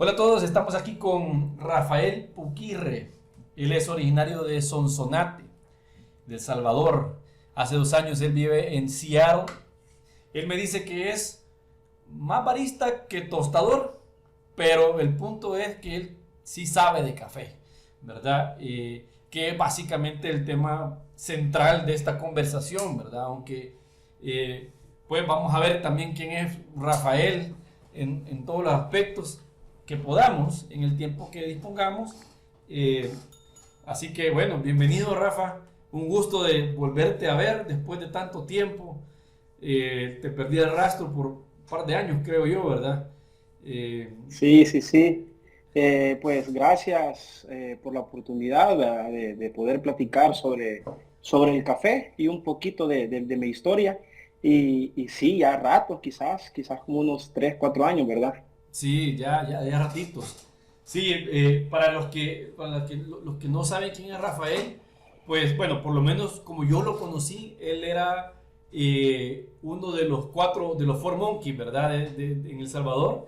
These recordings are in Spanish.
Hola a todos, estamos aquí con Rafael Puquirre. Él es originario de Sonsonate, de El Salvador. Hace 2 años él vive en Seattle. Él me dice que es más barista que tostador, pero el punto es que él sí sabe de café, ¿verdad? Que es básicamente el tema central de esta conversación, ¿verdad? Aunque, pues vamos a ver también quién es Rafael en todos los aspectos que podamos, en el tiempo que dispongamos. Eh, Así que bueno, bienvenido Rafa, un gusto de volverte a ver después de tanto tiempo. Te perdí el rastro por un par de años, creo yo, ¿verdad? Eh, Sí, sí, sí. Pues gracias por la oportunidad de poder platicar sobre el café y un poquito de mi historia. Y sí, ya rato, quizás como unos 3 4 años, ¿verdad? sí, ya ratitos. Sí, para los que no saben quién es Rafael, pues bueno, por lo menos como yo lo conocí, él era uno de los cuatro, de los Four Monkeys, ¿verdad? En El Salvador.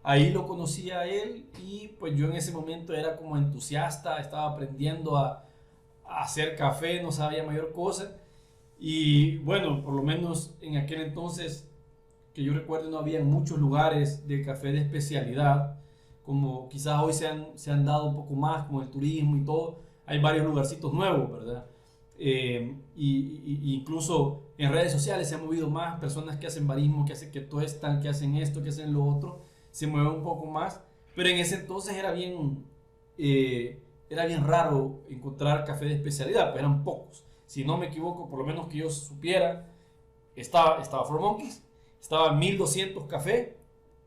Ahí lo conocí a él y pues yo en ese momento era como entusiasta, estaba aprendiendo a hacer café, no sabía mayor cosa. Y bueno, por lo menos en aquel entonces que yo recuerdo no había muchos lugares de café de especialidad, como quizás hoy se han dado un poco más, como el turismo y todo. Hay varios lugarcitos nuevos, ¿verdad? Incluso en redes sociales se han movido más personas que hacen barismo, que hacen que tuestan, que hacen esto, que hacen lo otro, se mueven un poco más. Pero en ese entonces era bien raro encontrar café de especialidad, pues eran pocos. Si no me equivoco, por lo menos que yo supiera, estaba Four Monkeys, estaba 1200 Café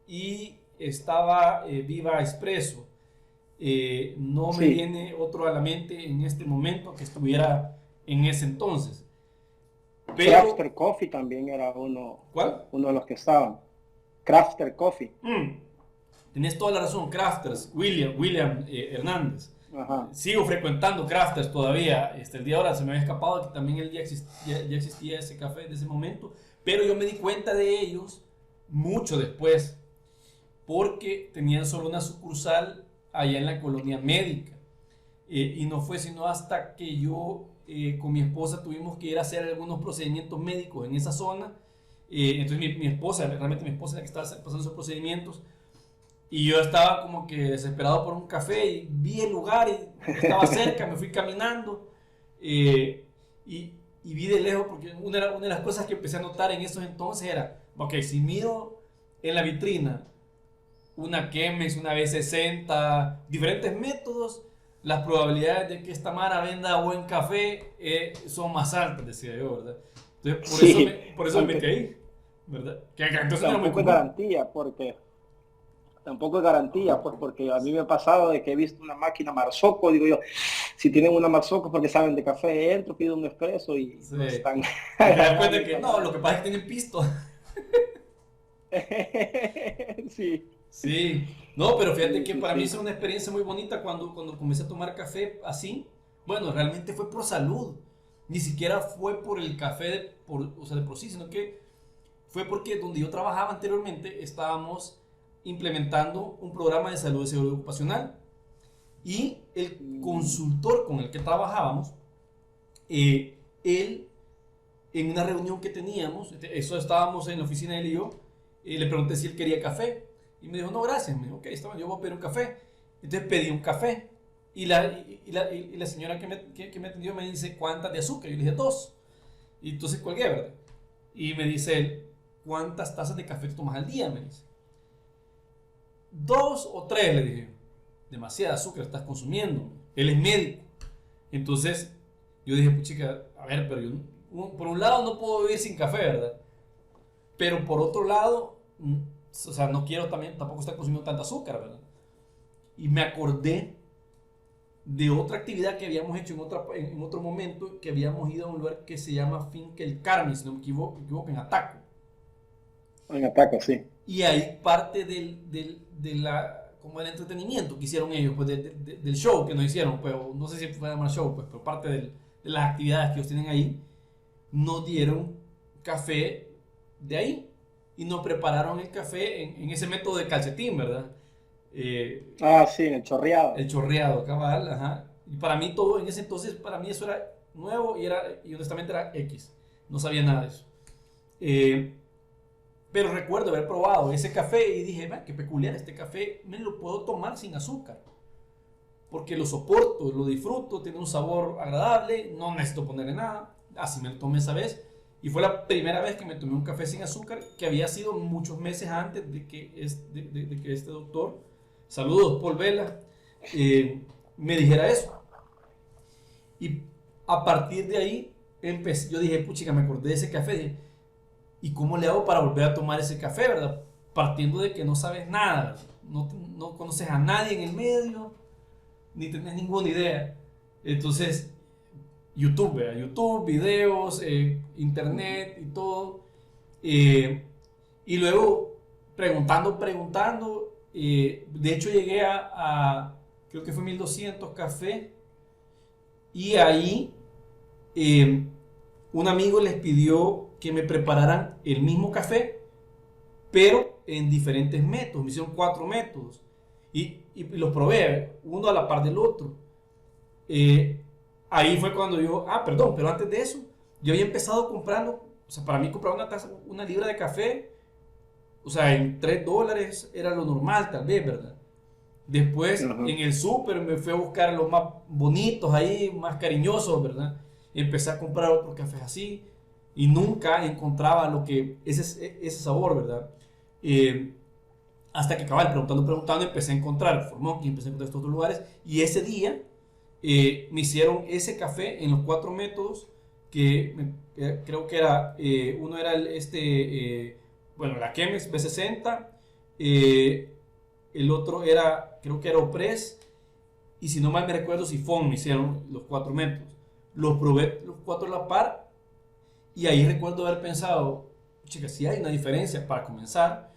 y estaba Viva Expreso. No me Sí, viene otro a la mente en este momento que estuviera en ese entonces. Pero, Crafter Coffee también era uno, ¿cuál? uno de los que estaban. Crafter Coffee. Mm, Tenés toda la razón, Crafters, William Hernández. Ajá. Sigo frecuentando Crafters todavía. El día de ahora se me había escapado que también él ya existía ese café de ese momento. Pero yo me di cuenta de ellos mucho después, porque tenían solo una sucursal allá en la colonia médica. Y no fue sino hasta que yo con mi esposa tuvimos que ir a hacer algunos procedimientos médicos en esa zona. Entonces mi esposa, realmente mi esposa es la que estaba pasando esos procedimientos. Y yo estaba como que desesperado por un café y vi el lugar y estaba cerca, me fui caminando eh, y, y vi de lejos, porque una de las cosas que empecé a notar en esos entonces era, ok, si miro en la vitrina una Chemex, una B60, diferentes métodos, las probabilidades de que esta Mara venda buen café son más altas, decía yo, ¿verdad? Entonces, Sí, por eso me metí aunque ahí, ¿verdad? Que entonces no era muy tampoco es común. garantía, tampoco es garantía, pues porque a mí me ha pasado de que he visto una máquina Marzocco, digo yo, si tienen una Marzocco porque saben de café, entro, pido un expreso y Sí. no están Y te das cuenta agarrando que esa no, lo madre. que pasa es que tienen pisto. Sí, Sí, no, pero fíjate sí, que sí, para mí sí. es una experiencia muy bonita cuando comencé a tomar café así. Bueno, realmente fue por salud. Ni siquiera fue por el café o sea, de por sí, sino que fue porque donde yo trabajaba anteriormente estábamos implementando un programa de salud y seguridad ocupacional. Y el Mm, consultor con el que trabajábamos, él en una reunión que teníamos, eso estábamos en la oficina de él y yo, le pregunté si él quería café. Y me dijo, no, gracias. Me dijo, ok, está bien, yo voy a pedir un café. Entonces pedí un café. Y la señora que me atendió me dice, ¿cuántas de azúcar? Yo le dije, dos. Y entonces colgué, ¿verdad? Y me dice él, ¿cuántas tazas de café te tomas al día? Me dice. Dos o tres, le dije. Demasiada azúcar estás consumiendo. Él es médico. Entonces, yo dije, pues chica, a ver, pero yo, por un lado no puedo vivir sin café, ¿verdad? Pero por otro lado, o sea, no quiero tampoco estar consumiendo tanta azúcar, ¿verdad? Y me acordé de otra actividad que habíamos hecho en otro momento, que habíamos ido a un lugar que se llama Finca El Carmen, si no me equivoco, en Ataco. en ataque, sí. Y ahí parte como del entretenimiento que hicieron ellos, pues del show que nos hicieron, pues, no sé si fue llamar show, pues, pero parte de las actividades que ellos tienen ahí, nos dieron café de ahí. y nos prepararon el café en ese método de calcetín, ¿verdad? Sí, el chorreado. El chorreado, cabal, ajá. Y para mí todo, en ese entonces, para mí eso era nuevo y honestamente era X. No sabía nada de eso. Eh, pero recuerdo haber probado ese café y dije, qué peculiar, este café me lo puedo tomar sin azúcar. Porque lo soporto, lo disfruto, tiene un sabor agradable, no necesito ponerle nada. Así me lo tomé esa vez. Y fue la primera vez que me tomé un café sin azúcar, que había sido muchos meses antes de que este doctor, saludos Paul Vela, me dijera eso. Y a partir de ahí, yo dije, puchica, me acordé de ese café. Dije, ¿y cómo le hago para volver a tomar ese café, verdad? Partiendo de que no sabes nada, no conoces a nadie en el medio, ni tenés ninguna idea. Entonces, YouTube, ¿verdad? YouTube, videos, internet y todo. Y luego, preguntando, de hecho llegué creo que fue 1200 café, y ahí un amigo les pidió que me prepararan el mismo café, pero en diferentes métodos. Me hicieron 4 métodos y los probé, uno a la par del otro. Ahí fue cuando yo, perdón, pero antes de eso, yo había empezado comprando, o sea, para mí comprar una libra de café, o sea, en $3 era lo normal, tal vez, ¿verdad? Después, en el súper me fui a buscar los más bonitos ahí, más cariñosos, ¿verdad? Empecé a comprar otros cafés así y nunca encontraba ese sabor, ¿verdad? Hasta que acababa preguntando, empecé a encontrar Formonkey, empecé a encontrar estos otros lugares, y ese día me hicieron ese café en los 4 métodos creo que era, uno era la Chemex B60, el otro era, creo que era Opress, y si no mal me recuerdo, Sifón. Me hicieron los 4 métodos. Los probé los 4 a la par, y ahí recuerdo haber pensado, chicas, sí hay una diferencia para comenzar,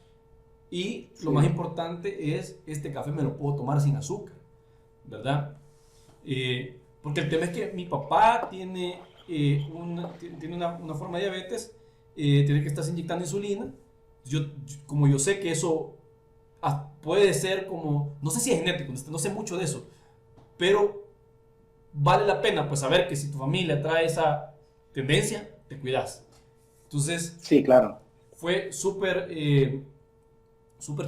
y lo más importante es, este café me lo puedo tomar sin azúcar, ¿verdad? Porque el tema es que mi papá tiene una forma de diabetes, tiene que estarse inyectando insulina. Como yo sé que eso puede ser como, no sé si es genético, no sé mucho de eso, pero vale la pena pues saber que si tu familia trae esa tendencia, te cuidas. Entonces, sí, claro, fue súper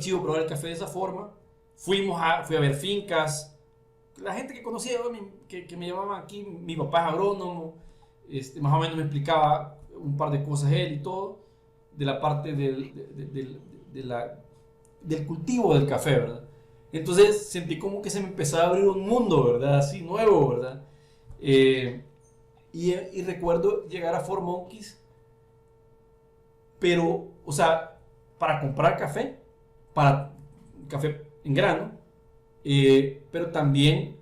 chido probar el café de esa forma. Fui a ver fincas. La gente que conocía, que me llevaba aquí, mi papá es agrónomo, más o menos me explicaba un par de cosas él y todo, de la parte del cultivo del café, ¿verdad? Entonces sentí como que se me empezaba a abrir un mundo, ¿verdad? Así nuevo, ¿verdad? Y recuerdo llegar a Four Monkeys, pero, o sea, para comprar para café en grano, pero también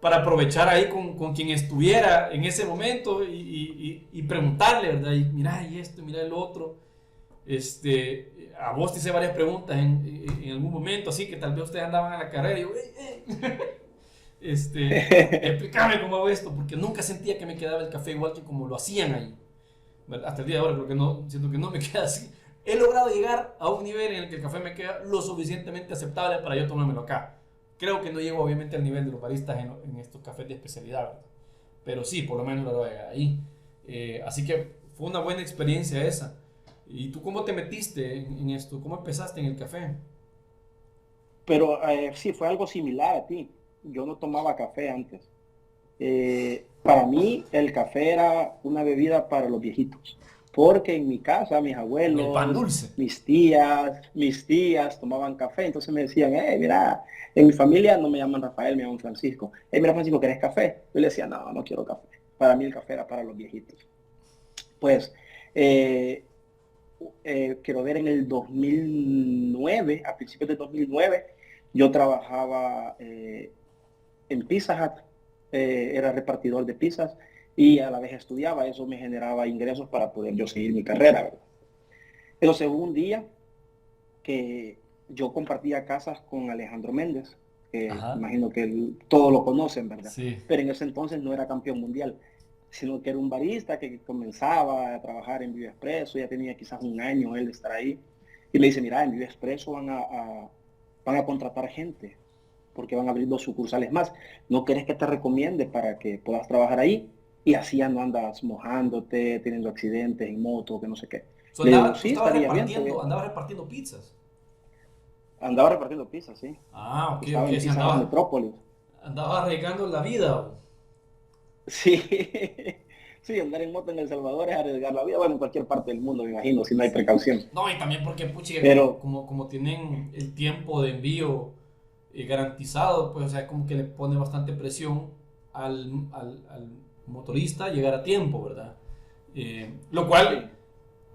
para aprovechar ahí con quien estuviera en ese momento y preguntarle, ¿verdad? Y mira, y esto, mira el otro. A vos te hice varias preguntas en algún momento, así que tal vez ustedes andaban a la carrera y yo, explícame cómo hago esto, porque nunca sentía que me quedaba el café igual que como lo hacían ahí. Hasta el día de ahora creo que siento que no me queda así. He logrado llegar a un nivel en el que el café me queda lo suficientemente aceptable para yo tomármelo acá. Creo que no llego obviamente al nivel de los baristas en estos cafés de especialidad, ¿verdad? Pero sí, por lo menos lo voy a llegar ahí. Así que fue una buena experiencia esa. ¿Y tú cómo te metiste en esto? ¿Cómo empezaste en el café? Pero sí, fue algo similar a ti. Yo no tomaba café antes. Para mí el café era una bebida para los viejitos, porque en mi casa mis Con el pan abuelos, dulce. mis tías tomaban café, entonces me decían, mira, en mi familia no me llaman Rafael, me llaman Francisco. Mira, Francisco, ¿querés café? Yo le decía, no, no quiero café. Para mí el café era para los viejitos. Pues, quiero ver, en el 2009, a principios de 2009, yo trabajaba en Pizza Hut, era repartidor de pizzas y a la vez estudiaba. Eso me generaba ingresos para poder yo seguir mi carrera, ¿verdad? Pero según un día que yo compartía casas con Alejandro Méndez, que Ajá. imagino que todos lo conocen, ¿verdad? Sí. Pero en ese entonces no era campeón mundial, sino que era un barista que comenzaba a trabajar en Viva Expreso, ya tenía quizás un año él de estar ahí. Y me dice, mira, en Viva Expreso van a contratar gente, porque van a abrir 2 sucursales más. ¿No querés que te recomiende para que puedas trabajar ahí? Y así ya no andas mojándote, teniendo accidentes en moto, que no sé qué. So, Le digo, tú sí, estaría bien. andabas repartiendo pizzas. Andaba repartiendo pizzas, sí. Ah, ok, ok, Estaba en sí, Pizza Hut Metrópolis. andabas arriesgando la vida. Sí, sí, andar en moto en El Salvador es arriesgar la vida, bueno, en cualquier parte del mundo, me imagino, si no hay precaución. No, y también porque, puchica, Pero, como tienen el tiempo de envío garantizado, pues, o sea, como que le pone bastante presión al motorista llegar a tiempo, ¿verdad? Lo cual,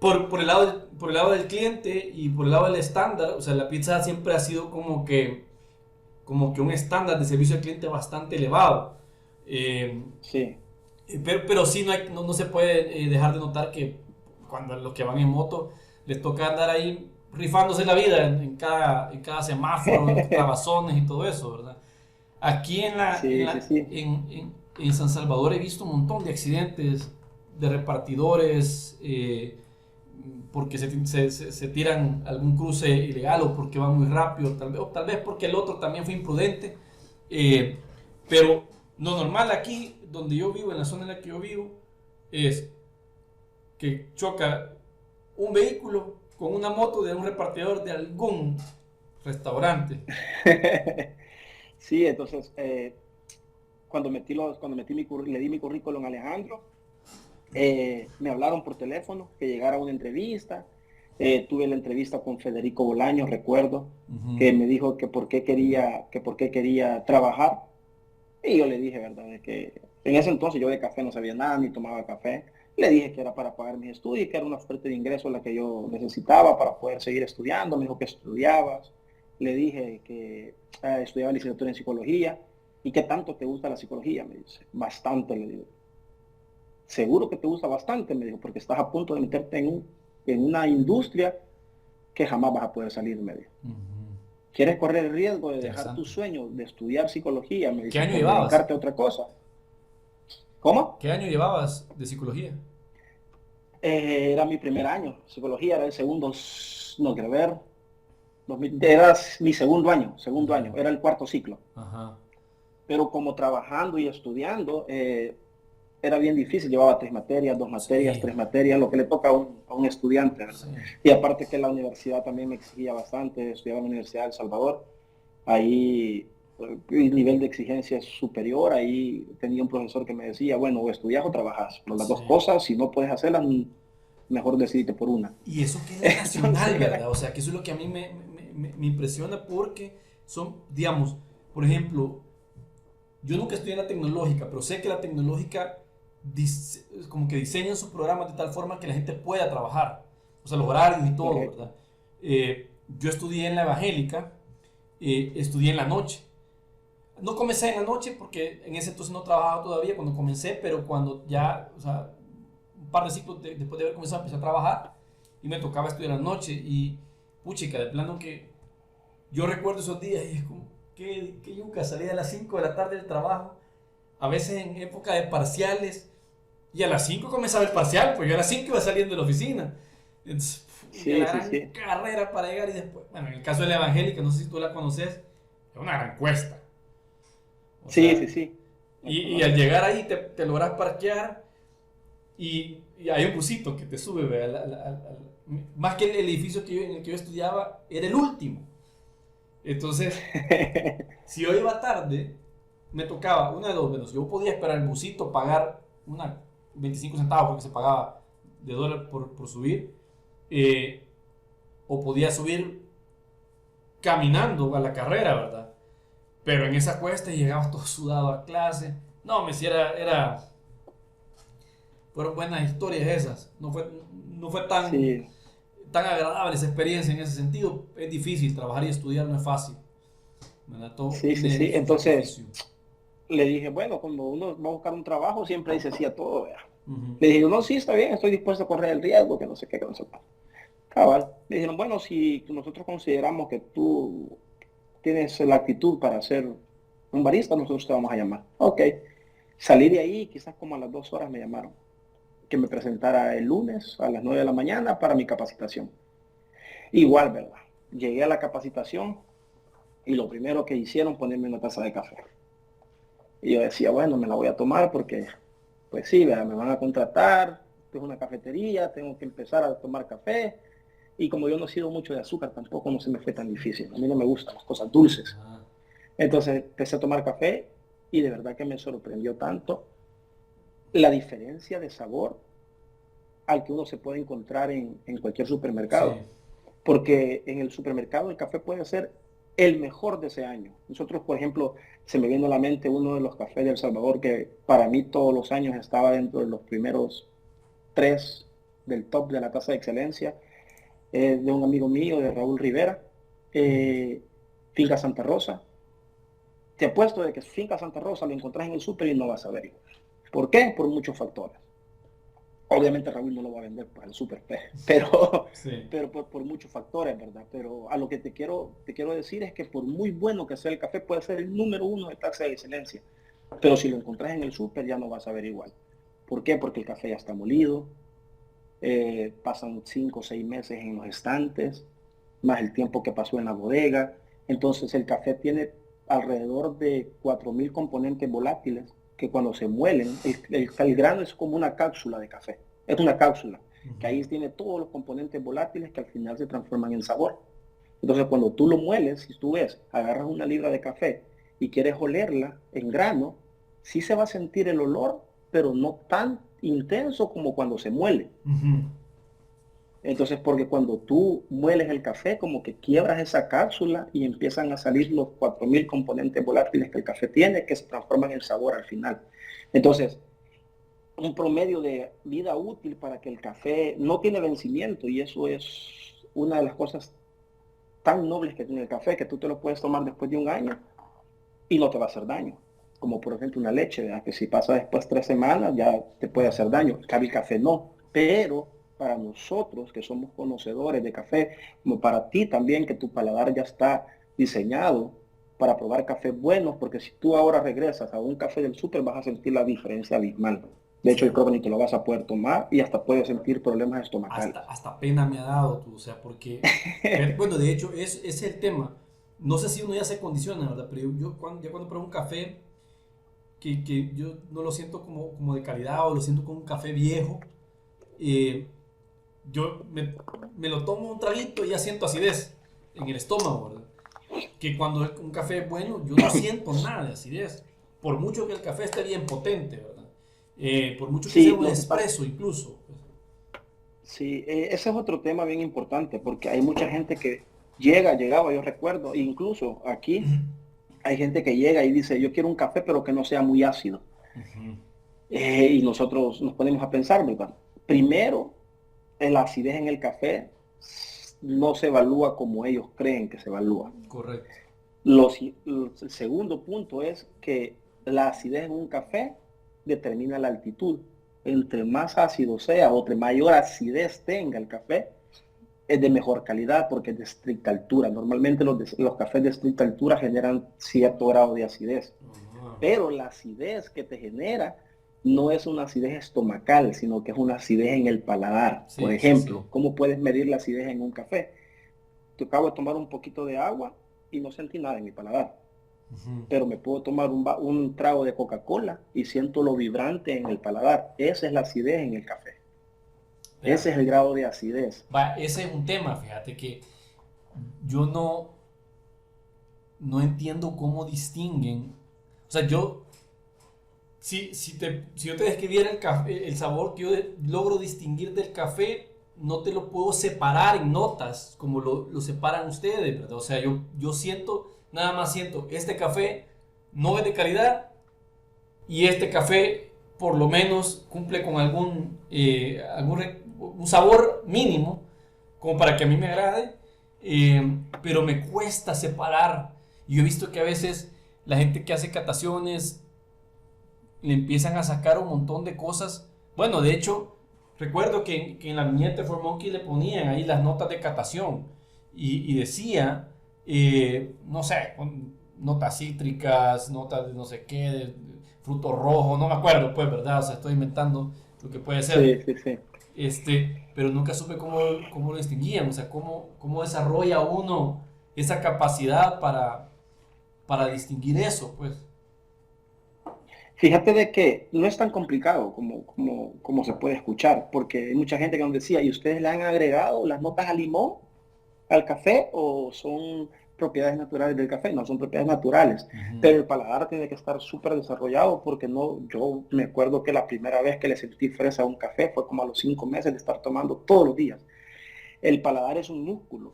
sí, por el lado del cliente y por el lado del estándar, o sea, la pizza siempre ha sido como que un estándar de servicio al cliente bastante elevado. Eh, sí. pero sí, no se puede dejar de notar que cuando los que van en moto les toca andar ahí rifándose la vida en cada semáforo, clavazones y todo eso, ¿verdad? Aquí Sí, sí, sí. en San Salvador he visto un montón de accidentes de repartidores porque se tiran algún cruce ilegal o porque van muy rápido, o tal vez porque el otro también fue imprudente. eh, pero lo normal aquí, donde yo vivo, en la zona en la que yo vivo, es que choca un vehículo con una moto de un repartidor de algún restaurante. Sí, entonces, le di mi currículum a Alejandro, me hablaron por teléfono que llegara a una entrevista. Tuve la entrevista con Federico Bolaños, recuerdo, Ujú. que me dijo que por qué quería trabajar. Y yo le dije, ¿verdad? De que en ese entonces yo de café no sabía nada, ni tomaba café. Le dije que era para pagar mis estudios y que era una fuente de ingreso la que yo necesitaba para poder seguir estudiando. Me dijo que estudiabas. Le dije que estudiaba licenciatura en psicología. ¿Y qué tanto te gusta la psicología? Me dice, bastante, le digo. Seguro que te gusta bastante, me dijo, porque estás a punto de meterte en una industria que jamás vas a poder salir, me dijo. Ujú. ¿Quieres correr el riesgo de dejar tu Interesante. sueño de estudiar psicología? Me ¿Qué dice, año por llevabas? dedicarte a otra cosa. ¿Cómo? ¿Qué año llevabas de psicología? Era mi primer año. Psicología era el segundo, no quiero ver, era mi segundo año, Ujú. era el cuarto ciclo. Ajá. Pero como trabajando y estudiando, era bien difícil, llevaba 3 materias, 2 materias, Sí, 3 materias, lo que le toca a un estudiante, ¿verdad? sí. Y aparte que la universidad también me exigía bastante, estudiaba en la Universidad de El Salvador, ahí el nivel de exigencia es superior, ahí tenía un profesor que me decía, bueno, o estudias o trabajas, pero las Sí. dos cosas, si no puedes hacerlas, mejor decidite por una. Y eso que él es Entonces nacional, era, ¿verdad? O sea, que eso es lo que a mí me impresiona porque son, digamos, por ejemplo, yo nunca estudié en la tecnológica, pero sé que la tecnológica como que diseñan sus programas de tal forma que la gente pueda trabajar. O sea, los horarios y todo, correcto, ¿verdad? Yo estudié en la evangélica, estudié en la noche. No comencé en la noche porque en ese entonces no trabajaba todavía cuando comencé, pero cuando ya, o sea, un par de ciclos después de haber comenzado empecé a trabajar y me tocaba estudiar en la noche y puchica, de plano que yo recuerdo esos días y es como que yuca, salía a las 5 de la tarde del trabajo, a veces en época de parciales y a las 5 comenzaba el parcial, pues yo a las 5 iba saliendo de la oficina. Entonces, y a sí, la sí, gran sí, carrera para llegar y después, bueno, en el caso de la evangélica, no sé si tú la conoces, es una gran cuesta. O sí, sí, sea, sí, la y al conozco. llegar ahí te logras parquear y hay un busito que te sube, ¿ve? Más que el edificio en el que yo estudiaba, era el último. Entonces, si yo iba tarde, me tocaba una de dos menos. Yo podía esperar el busito, pagar una 25 centavos porque se pagaba de dólar por subir, eh, o podía subir caminando a la carrera, ¿verdad? Pero en esa cuesta llegabas todo sudado a clase. No, me si fueron buenas historias esas. No fue Sí, tan agradable esa experiencia en ese sentido. Es difícil, trabajar y estudiar no es fácil. ¿Verdad? Todo sí, sí, tiene sí. su Entonces sacrificio. le dije, bueno, cuando uno va a buscar un trabajo, siempre dice sí a todo, vea. Ujú. Le dije, no, sí, está bien, estoy dispuesto a correr el riesgo, que no sé qué, que no sé qué. Cabal. Me dijeron, bueno, si nosotros consideramos que tú tienes la actitud para ser un barista, nosotros te vamos a llamar. Ok. Salí de ahí, quizás como a las 2 horas me llamaron, que me presentara el lunes a las 9 de la mañana para mi capacitación. Igual, ¿verdad? Llegué a la capacitación y lo primero que hicieron ponerme una taza de café. Y yo decía, bueno, me la voy a tomar porque, pues sí, ¿verdad? Me van a contratar, esto es una cafetería, tengo que empezar a tomar café. Y como yo no he sido mucho de azúcar, tampoco no se me fue tan difícil. A mí no me gustan las cosas dulces. Ah, Entonces empecé a tomar café y de verdad que me sorprendió tanto la diferencia de sabor al que uno se puede encontrar en cualquier supermercado. sí. Porque en el supermercado el café puede ser el mejor de ese año. Nosotros, por ejemplo, se me viene a la mente uno de los cafés de El Salvador que para mí todos los años estaba dentro de los primeros tres del top de la tasa de excelencia, de un amigo mío, de Raúl Rivera, eh, Finca Santa Rosa. Te apuesto de que Finca Santa Rosa lo encontrás en el súper y no vas a ver. ¿Por qué? Por muchos factores. Obviamente Raúl no lo va a vender para el super P, pero, Sí. pero por muchos factores, ¿verdad? Pero a lo que te quiero decir es que por muy bueno que sea el café, puede ser el número uno de tasa de excelencia. Pero si lo encontrás en el súper ya no vas a ver igual. ¿Por qué? Porque el café ya está molido, pasan 5 o 6 meses en los estantes, más el tiempo que pasó en la bodega. Entonces el café tiene alrededor de 4.000 componentes volátiles que cuando se muelen, el grano es como una cápsula de café. Es una cápsula que ahí tiene todos los componentes volátiles que al final se transforman en sabor. Entonces cuando tú lo mueles, si tú ves, agarras una libra de café y quieres olerla en grano, sí se va a sentir el olor, pero no tan intenso como cuando se muele. Ujú. Entonces, porque cuando tú mueles el café, como que quiebras esa cápsula y empiezan a salir los 4.000 componentes volátiles que el café tiene, que se transforman en sabor al final. Entonces, un promedio de vida útil para que el café no tiene vencimiento, y eso es una de las cosas tan nobles que tiene el café, que tú te lo puedes tomar después de un año y no te va a hacer daño. Como por ejemplo una leche, ¿verdad? Que si pasa después 3 semanas ya te puede hacer daño. El café no. Pero para nosotros que somos conocedores de café, como para ti también que tu paladar ya está diseñado para probar cafés buenos, porque si tú ahora regresas a un café del súper vas a sentir la diferencia abismal. De hecho, Sí. yo creo que ni te lo vas a poder tomar y hasta puedes sentir problemas estomacales. Hasta pena me ha dado tú, o sea, porque, bueno, de hecho, es el tema. No sé si uno ya se condiciona, ¿verdad? Pero yo ya cuando pruebo un café que yo no lo siento como de calidad o lo siento como un café viejo, eh, yo me lo tomo un traguito y ya siento acidez en el estómago, ¿verdad? Que cuando un café es bueno, yo no siento nada de acidez. Por mucho que el café esté bien potente, ¿verdad? Por mucho que sea Sí, un lo que pasa, espresso incluso. Pues. sí, ese es otro tema bien importante, porque hay mucha gente que llegaba, yo recuerdo, incluso aquí hay gente que llega y dice, yo quiero un café, pero que no sea muy ácido. Ujú. Y nosotros nos ponemos a pensar, ¿verdad? Primero, la acidez en el café no se evalúa como ellos creen que se evalúa. Correcto. El segundo punto es que la acidez en un café determina la altitud. Entre más ácido sea o entre mayor acidez tenga el café, es de mejor calidad porque es de estricta altura. Normalmente los cafés de estricta altura generan cierto grado de acidez, Ajá. pero la acidez que te genera no es una acidez estomacal, sino que es una acidez en el paladar. Por Sí, sí, sí. ejemplo, ¿cómo puedes medir la acidez en un café? Te acabo de tomar un poquito de agua y no sentí nada en mi paladar, Ujú. pero me puedo tomar un trago de Coca-Cola y siento lo vibrante en el paladar. Esa es la acidez en el café. Vea, Ese es el grado de acidez. va, ese es un tema, fíjate que yo no entiendo cómo distinguen. O sea, si yo te describiera el café, el sabor que yo logro distinguir del café, no te lo puedo separar en notas como lo separan ustedes, ¿verdad? O sea, yo siento, nada más siento, este café no es de calidad y este café por lo menos cumple con un sabor mínimo como para que a mí me agrade, pero me cuesta separar. Yo he visto que a veces la gente que hace cataciones le empiezan a sacar un montón de cosas. Bueno, de hecho, recuerdo que en la viñeta de For Monkey le ponían ahí las notas de catación y decía, no sé, notas cítricas, notas de no sé qué, de frutos rojos, no me acuerdo, pues, ¿verdad? O sea, estoy inventando lo que puede ser. Sí, sí, sí. pero nunca supe cómo lo distinguían, o sea, cómo desarrolla uno esa capacidad para distinguir eso, pues. Fíjate de que no es tan complicado como se puede escuchar, porque hay mucha gente que nos decía, ¿y ustedes le han agregado las notas a limón al café o son propiedades naturales del café? No, son propiedades naturales, Ujú. pero el paladar tiene que estar súper desarrollado porque no, yo me acuerdo que la primera vez que le sentí fresa a un café fue como a los 5 meses de estar tomando todos los días. El paladar es un músculo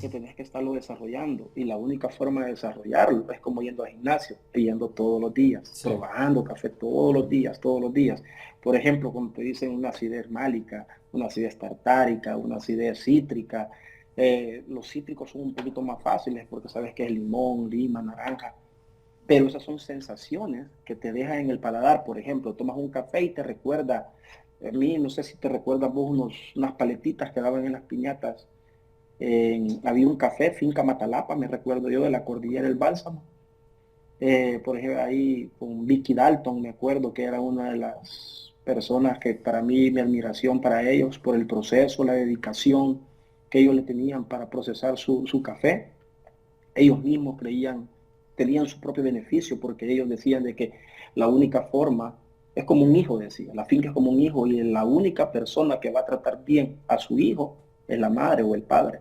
que tenés que estarlo desarrollando y la única forma de desarrollarlo es como yendo al gimnasio, yendo todos los días, Sí. probando café todos los días, todos los días. Por ejemplo, como te dicen, una acidez málica, una acidez tartárica, una acidez cítrica. Los cítricos son un poquito más fáciles porque sabes que es limón, lima, naranja, pero esas son sensaciones que te dejan en el paladar. Por ejemplo, tomas un café y te recuerda, a mí no sé si te recuerdas vos unas paletitas que daban en las piñatas. Había un café, Finca Matalapa, me recuerdo yo, de la Cordillera del Bálsamo. Por ejemplo, ahí con Vicky Dalton, me acuerdo que era una de las personas que para mí, mi admiración para ellos, por el proceso, la dedicación que ellos le tenían para procesar su café. Ellos mismos tenían su propio beneficio porque ellos decían de que la única forma es como un hijo, decía, la finca es como un hijo y la única persona que va a tratar bien a su hijo es la madre o el padre.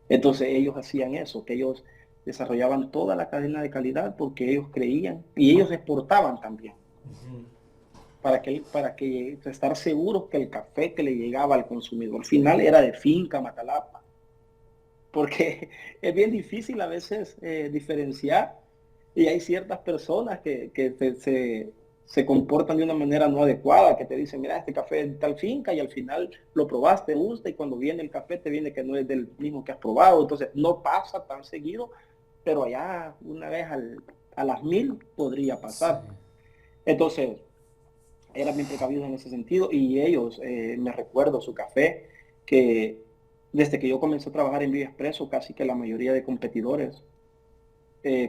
Entonces ellos hacían eso, que ellos desarrollaban toda la cadena de calidad porque ellos creían y ellos exportaban también Ujú. para que estar seguros que el café que le llegaba al consumidor final era de Finca Matalapa, porque es bien difícil a veces diferenciar y hay ciertas personas que se comportan de una manera no adecuada, que te dicen, mira, este café es de tal finca y al final lo probaste, gusta y cuando viene el café te viene que no es del mismo que has probado. Entonces no pasa tan seguido, pero allá una vez a las 1000 podría Sí. pasar. Entonces eran bien precavidos en ese sentido y ellos, me recuerdo su café, que desde que yo comencé a trabajar en Vía Expreso, casi que la mayoría de competidores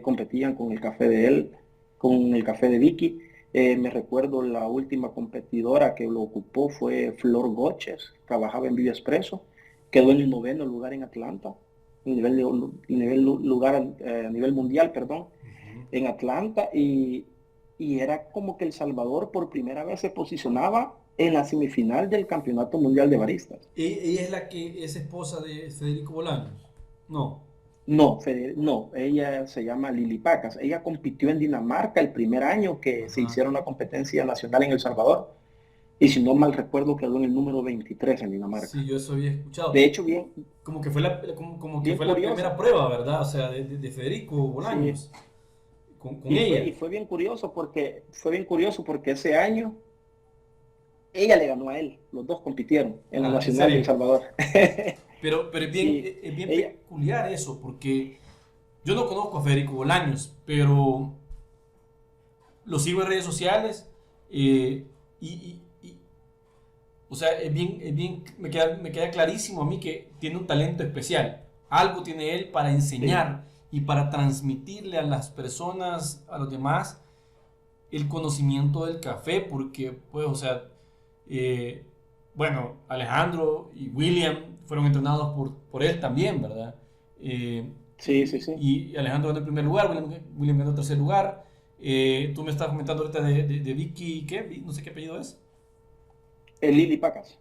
competían con el café de él, con el café de Vicky. Me recuerdo la última competidora que lo ocupó fue Flor Goches, trabajaba en Vía Expreso, quedó en el 9º lugar en Atlanta, a nivel mundial, perdón, Ujú. en Atlanta y era como que El Salvador por primera vez se posicionaba en la semifinal del Campeonato Mundial de Baristas. Ella es la que es esposa de Federico Bolaños. No. No, no, ella se llama Lili Pacas. Ella compitió en Dinamarca el primer año que se Ajá. hicieron la competencia nacional en El Salvador. Y si no mal recuerdo, quedó en el número 23 en Sí, Dinamarca. yo eso había escuchado. De hecho, bien, Como que bien fue la primera curioso. prueba, ¿verdad? O sea, de Federico Sí, Bolaños con y ella. fue bien curioso porque ese año ella le ganó a él. Los dos compitieron en la Ah, en Nacional de El serio. Salvador. Pero Sí, es bien ella, peculiar eso, porque yo no conozco a Federico Bolaños, pero lo sigo en redes sociales y, o sea, me queda clarísimo a mí que tiene un talento especial. Algo tiene él para sí, enseñar y para transmitirle a las personas, a los demás, el conocimiento del café, porque, pues, o sea, eh, bueno, Alejandro y William fueron entrenados por él también, ¿verdad? Eh, sí, sí, sí. y Alejandro ganó el primer lugar, William ganó el tercer lugar. Tú me estás comentando ahorita de Vicky, ¿qué? No sé qué apellido es. El Lili Pacas.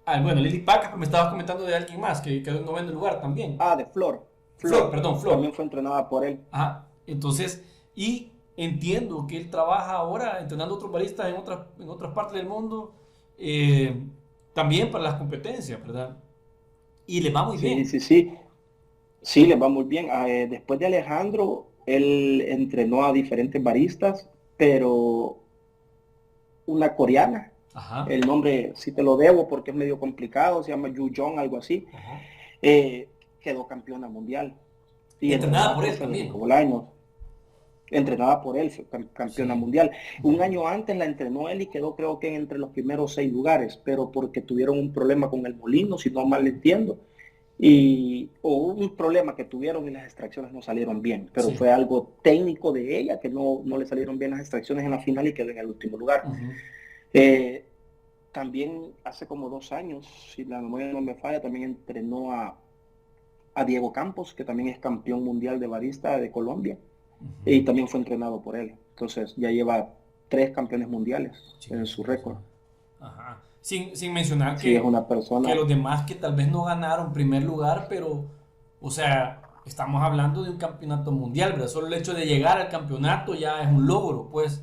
Ah, bueno, Lili Paca, pero me estabas comentando de alguien más que quedó en noveno lugar también. Ah, de Flor. Flor, Flor. perdón, Flor. También fue entrenada por él. Ajá, entonces, y entiendo que él trabaja ahora entrenando otros baristas en otras partes del mundo, eh, también para las competencias, ¿verdad? Y le va muy Sí, bien. sí, sí. Sí, les va muy bien. Después de Alejandro, él entrenó a diferentes baristas, pero una coreana, Ajá, el nombre sí te lo debo porque es medio complicado, se llama Yu Jong, algo así, ajá. quedó campeona mundial y Entrenada entrenada por por él Federico también. Bolaños, entrenada por él, fue campeona Sí. mundial. Un Ujú. año antes la entrenó él y quedó creo que entre los primeros 6 lugares, pero porque tuvieron un problema con el molino, si no mal entiendo, o un problema que tuvieron y las extracciones no salieron bien, pero Sí. fue algo técnico de ella que no le salieron bien las extracciones en la final y quedó en el último lugar. Ujú. Eh, también hace como 2 años, si la memoria no me falla, también entrenó a Diego Campos, que también es campeón mundial de barista de Colombia, y Ujú. también fue entrenado por él. Entonces ya lleva 3 campeones mundiales en su Chiquitos. récord. Ajá. Sin mencionar Sí, es una que persona, los demás que tal vez no ganaron primer lugar, pero, o sea, estamos hablando de un campeonato mundial, ¿verdad? Solo el hecho de llegar al campeonato ya es un logro, pues.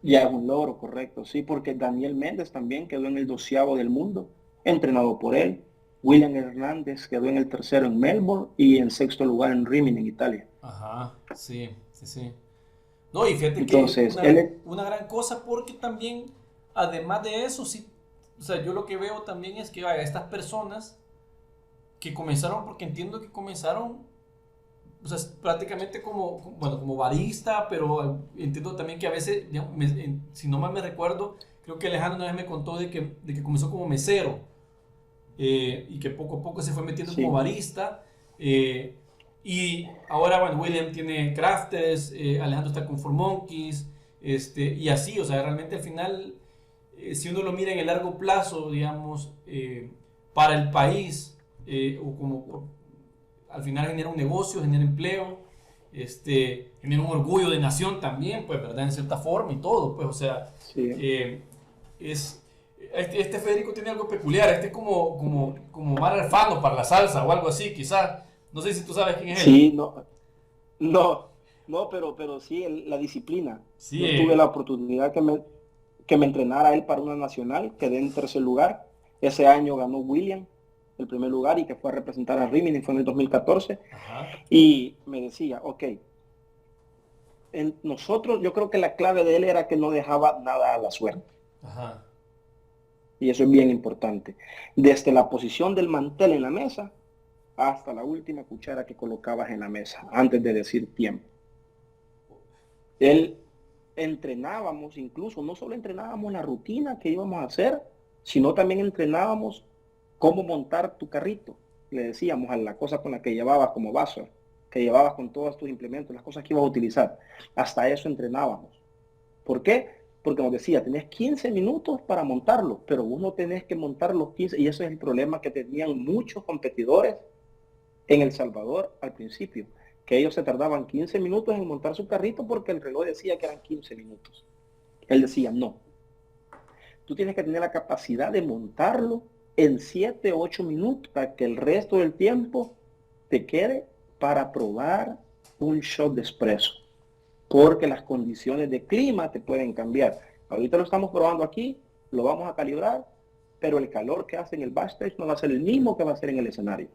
ya es un logro, correcto, sí, porque Daniel Méndez también quedó en el 12º del mundo, entrenado por él. William Hernández quedó en el tercero en Melbourne y en sexto lugar en Rimini, en Italia. Ajá, sí, sí, sí. No, y fíjate que Entonces, él es, una gran cosa porque también, además de eso, sí, o sea, yo lo que veo también es que vaya, estas personas que comenzaron, porque entiendo que comenzaron, o sea, prácticamente bueno, como barista, pero entiendo también que a veces, digamos, si no mal me recuerdo, creo que Alejandro una vez me contó de que comenzó como mesero y que poco a poco se fue metiendo como sí, barista. eh, y ahora, bueno, William tiene Crafters, Alejandro está con For Monkeys, y así, o sea, realmente al final, si uno lo mira en el largo plazo, digamos, para el país, o como al final genera un negocio, genera empleo, genera un orgullo de nación también, pues, ¿verdad? En cierta forma y todo, pues, o sea, sí. eh, es, este Federico tiene algo peculiar, este es como Mar Alfano para la salsa o algo así, quizás. No sé si tú sabes quién es él. Sí, no, no, no, pero sí la disciplina. Sí, Yo tuve la oportunidad que me entrenara él para una nacional, quedé en tercer lugar. Ese año ganó William el primer lugar y que fue a representar a Rimini, fue en el 2014. ajá, Y me decía, ok, nosotros, yo creo que la clave de él era que no dejaba nada a la suerte. ajá. Y eso es bien importante. Desde la posición del mantel en la mesa hasta la última cuchara que colocabas en la mesa, antes de decir tiempo. Él entrenábamos, incluso no solo entrenábamos la rutina que íbamos a hacer, sino también entrenábamos cómo montar tu carrito. Le decíamos a la cosa con la que llevabas como vaso, que llevabas con todos tus implementos, las cosas que ibas a utilizar. Hasta eso entrenábamos. ¿Por qué? Porque nos decía, tenés 15 minutos para montarlo, pero vos no tenés que montar los 15, y eso es el problema que tenían muchos competidores en El Salvador al principio, que ellos se tardaban 15 minutos en montar su carrito porque el reloj decía que eran 15 minutos. Él decía, no, tú tienes que tener la capacidad de montarlo en 7 o 8 minutos para que el resto del tiempo te quede para probar un shot de espresso, porque las condiciones de clima te pueden cambiar. Ahorita lo estamos probando aquí, lo vamos a calibrar, pero el calor que hace en el backstage no va a ser el mismo que va a ser en el escenario.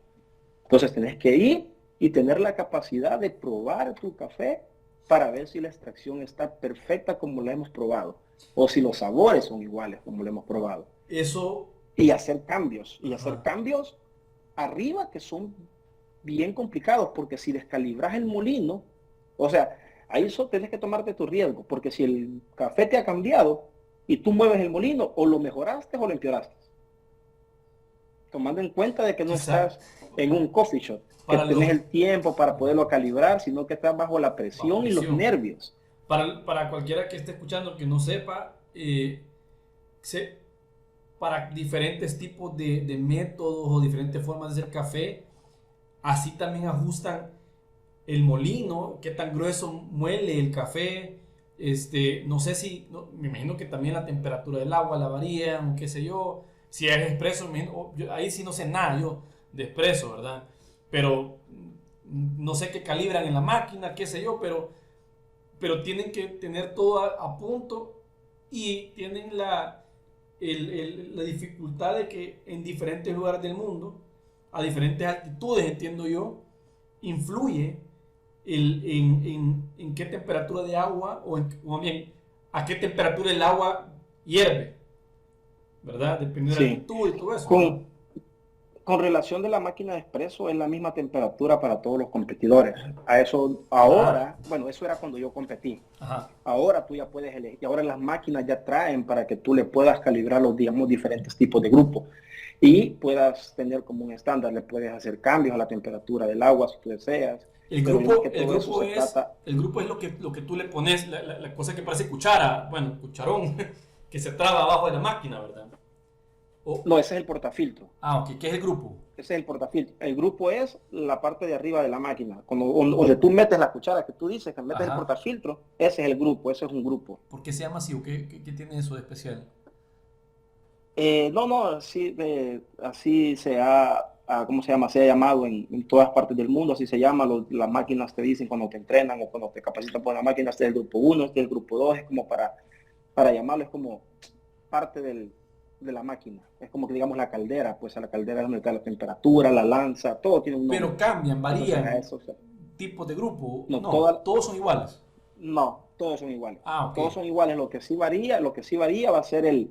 Entonces tenés que ir y tener la capacidad de probar tu café para ver si la extracción está perfecta como la hemos probado o si los sabores son iguales como lo hemos probado. Eso, Y hacer ajá, cambios arriba que son bien complicados porque si descalibras el molino, o sea, ahí eso tenés que tomarte tu riesgo porque si el café te ha cambiado y tú mueves el molino, o lo mejoraste o lo empeoraste, tomando en cuenta de que no quizá estás en un coffee shop, que para tenés los, el tiempo para poderlo calibrar, sino que estás bajo la bajo presión y los presión, nervios. para cualquiera que esté escuchando que no sepa, se, para diferentes tipos de métodos o diferentes formas de hacer café, así también ajustan el molino, qué tan grueso muele el café. No sé si, me imagino que también la temperatura del agua la varía, o qué sé yo. Si es expreso, ahí sí no sé nada yo de expreso, ¿verdad? Pero no sé qué calibran en la máquina, qué sé yo, pero tienen que tener todo a punto y tienen la dificultad de que en diferentes lugares del mundo, a diferentes altitudes, entiendo yo, influye en qué temperatura de agua o bien a qué temperatura el agua hierve, ¿verdad? Dependiendo de la Sí. altitud y todo eso, ¿verdad? Con, con relación de la máquina de expreso, es la misma temperatura para todos los competidores. A eso Ajá, ahora, bueno, eso era cuando yo competí. ajá. Ahora tú ya puedes elegir, y ahora las máquinas ya traen para que tú le puedas calibrar los, digamos, diferentes tipos de grupos y puedas tener como un estándar, le puedes hacer cambios a la temperatura del agua si tú deseas, El pero más grupo, que el todo eso grupo se es, trata. el grupo es lo que tú le pones, la cosa que parece cuchara, bueno, cucharón, que se traba abajo de la máquina, ¿verdad? No, ese es el portafiltro. Ok, ¿qué es el grupo? Ese es el portafiltro. El grupo es la parte de arriba de la máquina. Donde tú metes la cuchara que tú dices, que metes el Ajá. portafiltro, ese es el grupo, ese es un grupo. ¿Por qué se llama así o qué tiene eso de especial? No, así, así ¿cómo se llama? Se ha llamado en todas partes del mundo, así se llama. Las máquinas te dicen cuando te entrenan o cuando te capacitan por la máquina, este es el grupo uno, este es el grupo 2, es como para llamarlo, es como parte de la máquina. Es como que digamos la caldera, pues a la caldera es donde está la temperatura, la lanza, todo tiene un Pero nombre. cambian, Entonces a varían eso, tipos de grupo. no, No, todos son iguales. no, todos son iguales. Ok. Todos son iguales. Lo que sí varía va a ser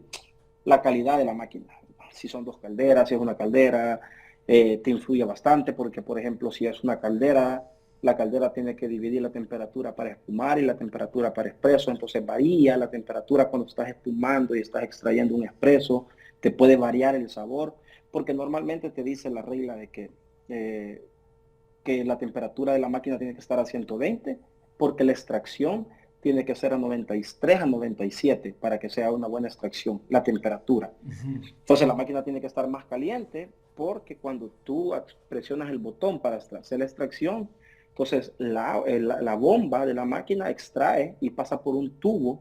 la calidad de la máquina. Si son dos calderas, si es una caldera, te influye bastante porque, por ejemplo, si es una caldera, la caldera tiene que dividir la temperatura para espumar y la temperatura para expreso, entonces varía la temperatura cuando estás espumando y estás extrayendo un expreso, te puede variar el sabor, porque normalmente te dice la regla de que la temperatura de la máquina tiene que estar a 120, porque la extracción tiene que ser a 93 a 97 para que sea una buena extracción, la temperatura. Ujú. Entonces la máquina tiene que estar más caliente porque cuando tú presionas el botón para hacer la extracción, entonces la bomba de la máquina extrae y pasa por un tubo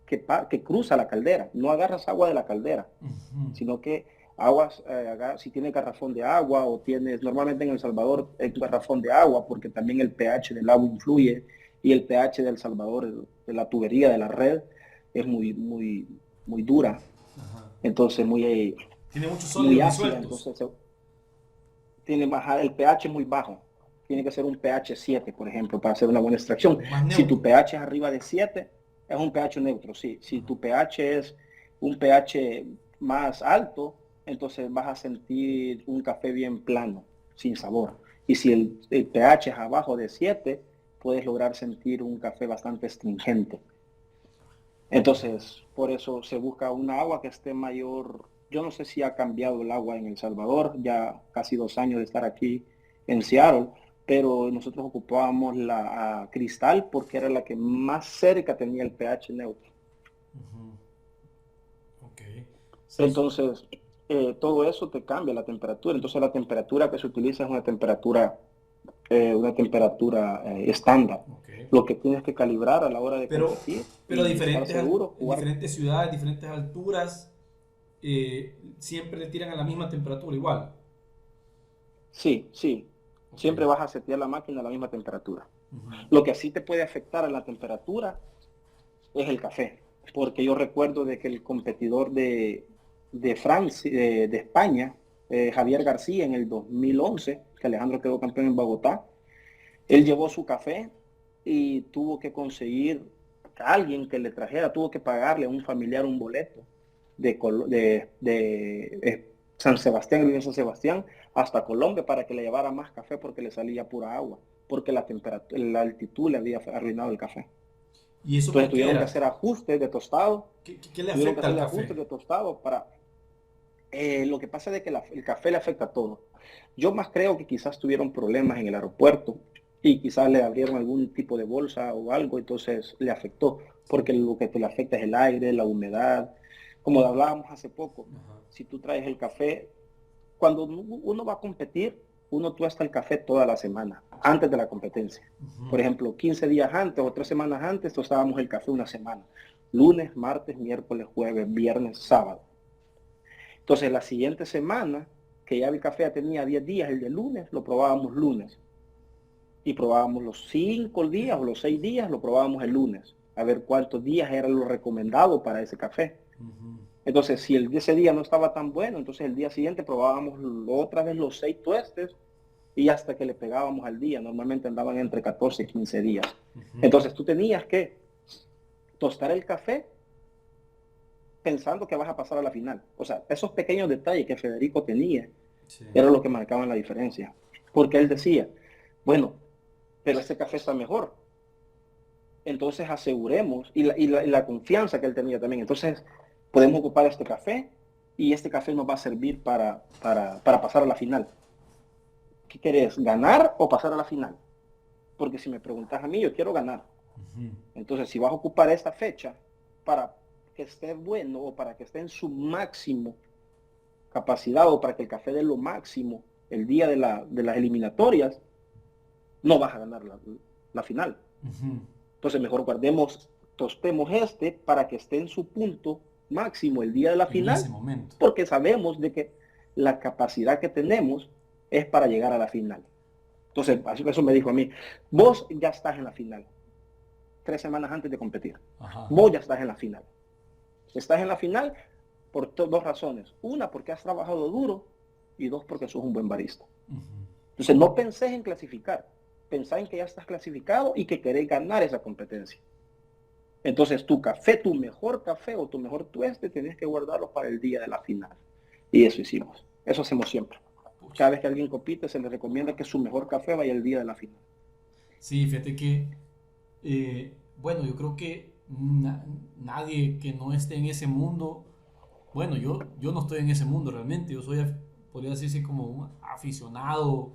que cruza la caldera. No agarras agua de la caldera, Ujú. sino que aguas, si tienes garrafón de agua o tienes, normalmente en El Salvador es garrafón de agua porque también el pH del agua influye y el pH de El Salvador, de la tubería, de la red, es muy dura, Ajá. entonces Tiene muchos muy sólidos ácida, disueltos. entonces tiene el pH muy bajo. Tiene que ser un pH 7, por ejemplo, para hacer una buena extracción. Más Si tu neutro. pH es arriba de 7, es un pH neutro, sí. Si Ajá. tu pH es un pH más alto, entonces vas a sentir un café bien plano, sin sabor. Y si el pH es abajo de 7, puedes lograr sentir un café bastante astringente. Entonces, por eso se busca una agua que esté mayor. Yo no sé si ha cambiado el agua en El Salvador, ya casi 2 años de estar aquí en Seattle, pero nosotros ocupábamos la Cristal porque era la que más cerca tenía el pH neutro. Ujú. Ok. Sí. Entonces, todo eso te cambia la temperatura. Entonces, la temperatura que se utiliza es una temperatura estándar. Ok. Lo que tienes que calibrar a la hora de Pero, competir pero y estar seguro, en jugar. diferentes ciudades, diferentes alturas, siempre le tiran a la misma temperatura igual. Sí, sí. Ok. Siempre vas a setear la máquina a la misma temperatura. Ujú. Lo que sí te puede afectar a la temperatura es el café, porque yo recuerdo de que el competidor de Francia, de España, Javier García, en el 2011, que Alejandro quedó campeón en Bogotá, él llevó su café y tuvo que conseguir a alguien que le trajera, tuvo que pagarle a un familiar un boleto de San Sebastián, de San Sebastián, hasta Colombia para que le llevara más café porque le salía pura agua, porque la temperatura, la altitud le había arruinado el café. ¿Y eso Entonces por qué tuvieron que era? hacer ajustes de tostado, ¿Qué le tuvieron que afecta al hacerle ajustes café? de tostado para. Lo que pasa es de que el café le afecta a todo. Yo más creo que quizás tuvieron problemas en el aeropuerto y quizás le abrieron algún tipo de bolsa o algo, entonces le afectó, porque lo que te le afecta es el aire, la humedad. Como hablábamos hace poco, Ajá. si tú traes el café, cuando uno va a competir, uno tuesta el café toda la semana, antes de la competencia. Ujú. Por ejemplo, 15 días antes o 3 semanas antes, tostábamos el café una semana. Lunes, martes, miércoles, jueves, viernes, sábado. Entonces, la siguiente semana, que ya el café ya tenía 10 días, el de lunes, lo probábamos lunes. Y probábamos los 5 días o los 6 días, lo probábamos el lunes. A ver cuántos días era lo recomendado para ese café. Ujú. Entonces, si ese día no estaba tan bueno, entonces el día siguiente probábamos otra vez los 6 tuestes y hasta que le pegábamos al día. Normalmente andaban entre 14 y 15 días. Ujú. Entonces, tú tenías que tostar el café pensando que vas a pasar a la final. O sea, esos pequeños detalles que Federico tenía Sí. era lo que marcaban la diferencia. Porque él decía, bueno, pero este café está mejor. Entonces aseguremos, y la confianza que él tenía también. Entonces, podemos ocupar este café y este café nos va a servir para pasar a la final. ¿Qué querés? ¿Ganar o pasar a la final? Porque si me preguntas a mí, yo quiero ganar. Ujú. Entonces, si vas a ocupar esta fecha para que esté bueno o para que esté en su máximo capacidad o para que el café dé lo máximo el día de las eliminatorias, no vas a ganar la final. Entonces mejor tostemos para que esté en su punto máximo el día de la final, ese momento. Porque sabemos de que la capacidad que tenemos es para llegar a la final. Entonces, eso me dijo a mí, vos ya estás en la final, 3 semanas antes de competir. Ajá. Vos ya estás en la final. Estás en la final por 2 razones. Una, porque has trabajado duro, y 2, porque sos un buen barista. Entonces, no pensés en clasificar. Pensá en que ya estás clasificado y que querés ganar esa competencia. Entonces, tu mejor café o tu mejor tueste, tenés que guardarlo para el día de la final. Y eso hicimos. Eso hacemos siempre. Cada vez que alguien compite, se le recomienda que su mejor café vaya el día de la final. Sí, fíjate que, bueno, yo creo que nadie que no esté en ese mundo, bueno, yo no estoy en ese mundo realmente, yo soy, podría decirse como un aficionado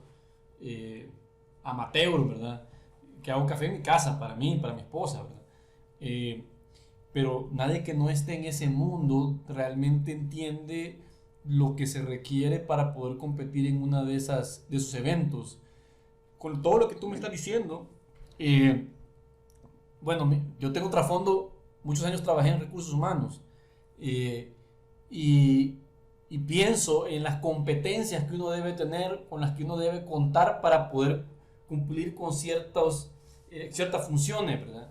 amateur, ¿verdad? Que hago café en mi casa, para mí, para mi esposa, ¿verdad? Pero nadie que no esté en ese mundo realmente entiende lo que se requiere para poder competir en una de esos eventos. Con todo lo que tú me estás diciendo, bueno, yo tengo trasfondo, muchos años trabajé en recursos humanos y pienso en las competencias que uno debe tener, con las que uno debe contar para poder cumplir con ciertas funciones, ¿verdad?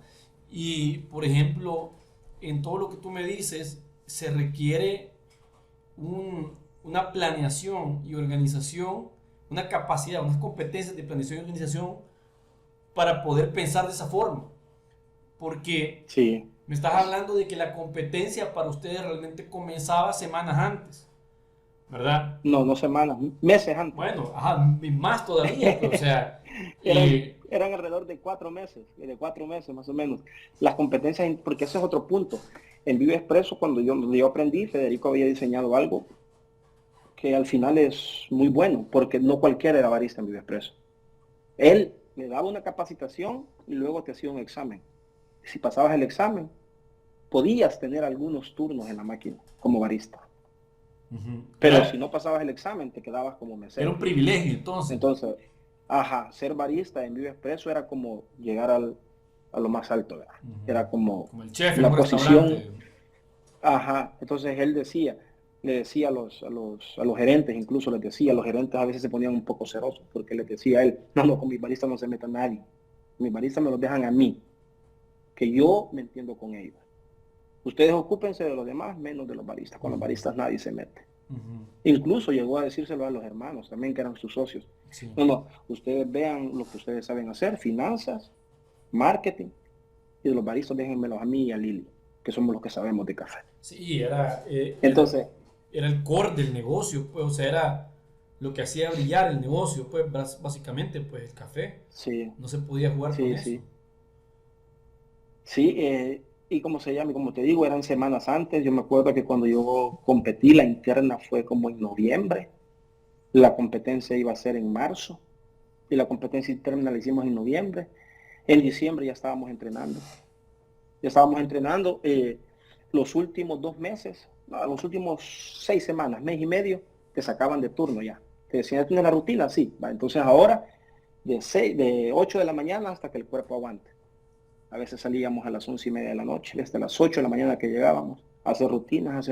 Y, por ejemplo, en todo lo que tú me dices, se requiere una planeación y organización, una capacidad, unas competencias de planeación y organización para poder pensar de esa forma. Porque sí, me estás hablando de que la competencia para ustedes realmente comenzaba semanas antes, ¿verdad? No semanas, meses antes. Bueno, ajá, más todavía, pero, o sea... eran alrededor de 4 meses, más o menos. Las competencias, porque ese es otro punto. En Vive Expreso, cuando yo aprendí, Federico había diseñado algo que al final es muy bueno, porque no cualquiera era barista en Vive Expreso. Él le daba una capacitación y luego te hacía un examen. Si pasabas el examen, podías tener algunos turnos en la máquina como barista. Pero si no pasabas el examen, te quedabas como mesero. Era un privilegio, entonces. Entonces, ser barista en Vive Expreso era como llegar a lo más alto, ¿verdad? Era como el chef la en un posición. Restaurante. Entonces él le decía a los gerentes, incluso les decía, los gerentes a veces se ponían un poco celosos, porque les decía a él, no, con mis baristas no se meta nadie. Mis baristas me los dejan a mí, que yo me entiendo con ellos. Ustedes ocúpense de los demás, menos de los baristas. Con los baristas nadie se mete. Incluso llegó a decírselo a los hermanos también, que eran sus socios. Sí. No, ustedes vean lo que ustedes saben hacer, finanzas, marketing, y de los baristas déjenmelos a mí y a Lili, que somos los que sabemos de café. Sí, era el core del negocio, pues, o sea, era lo que hacía brillar el negocio, pues, básicamente, pues, el café. Sí. No se podía jugar con eso. Sí, y como te digo, eran semanas antes. Yo me acuerdo que cuando yo competí, la interna fue como en noviembre. La competencia iba a ser en marzo. Y la competencia interna la hicimos en noviembre. En diciembre ya estábamos entrenando. Los últimos 2 meses, los últimos 6 semanas, mes y medio, te sacaban de turno ya. Te decían, ¿tienes la rutina? Sí. Entonces ahora, de 8 de la mañana hasta que el cuerpo aguante. A veces salíamos a las 11:30 de la noche, desde las 8 de la mañana que llegábamos, a hacer rutinas.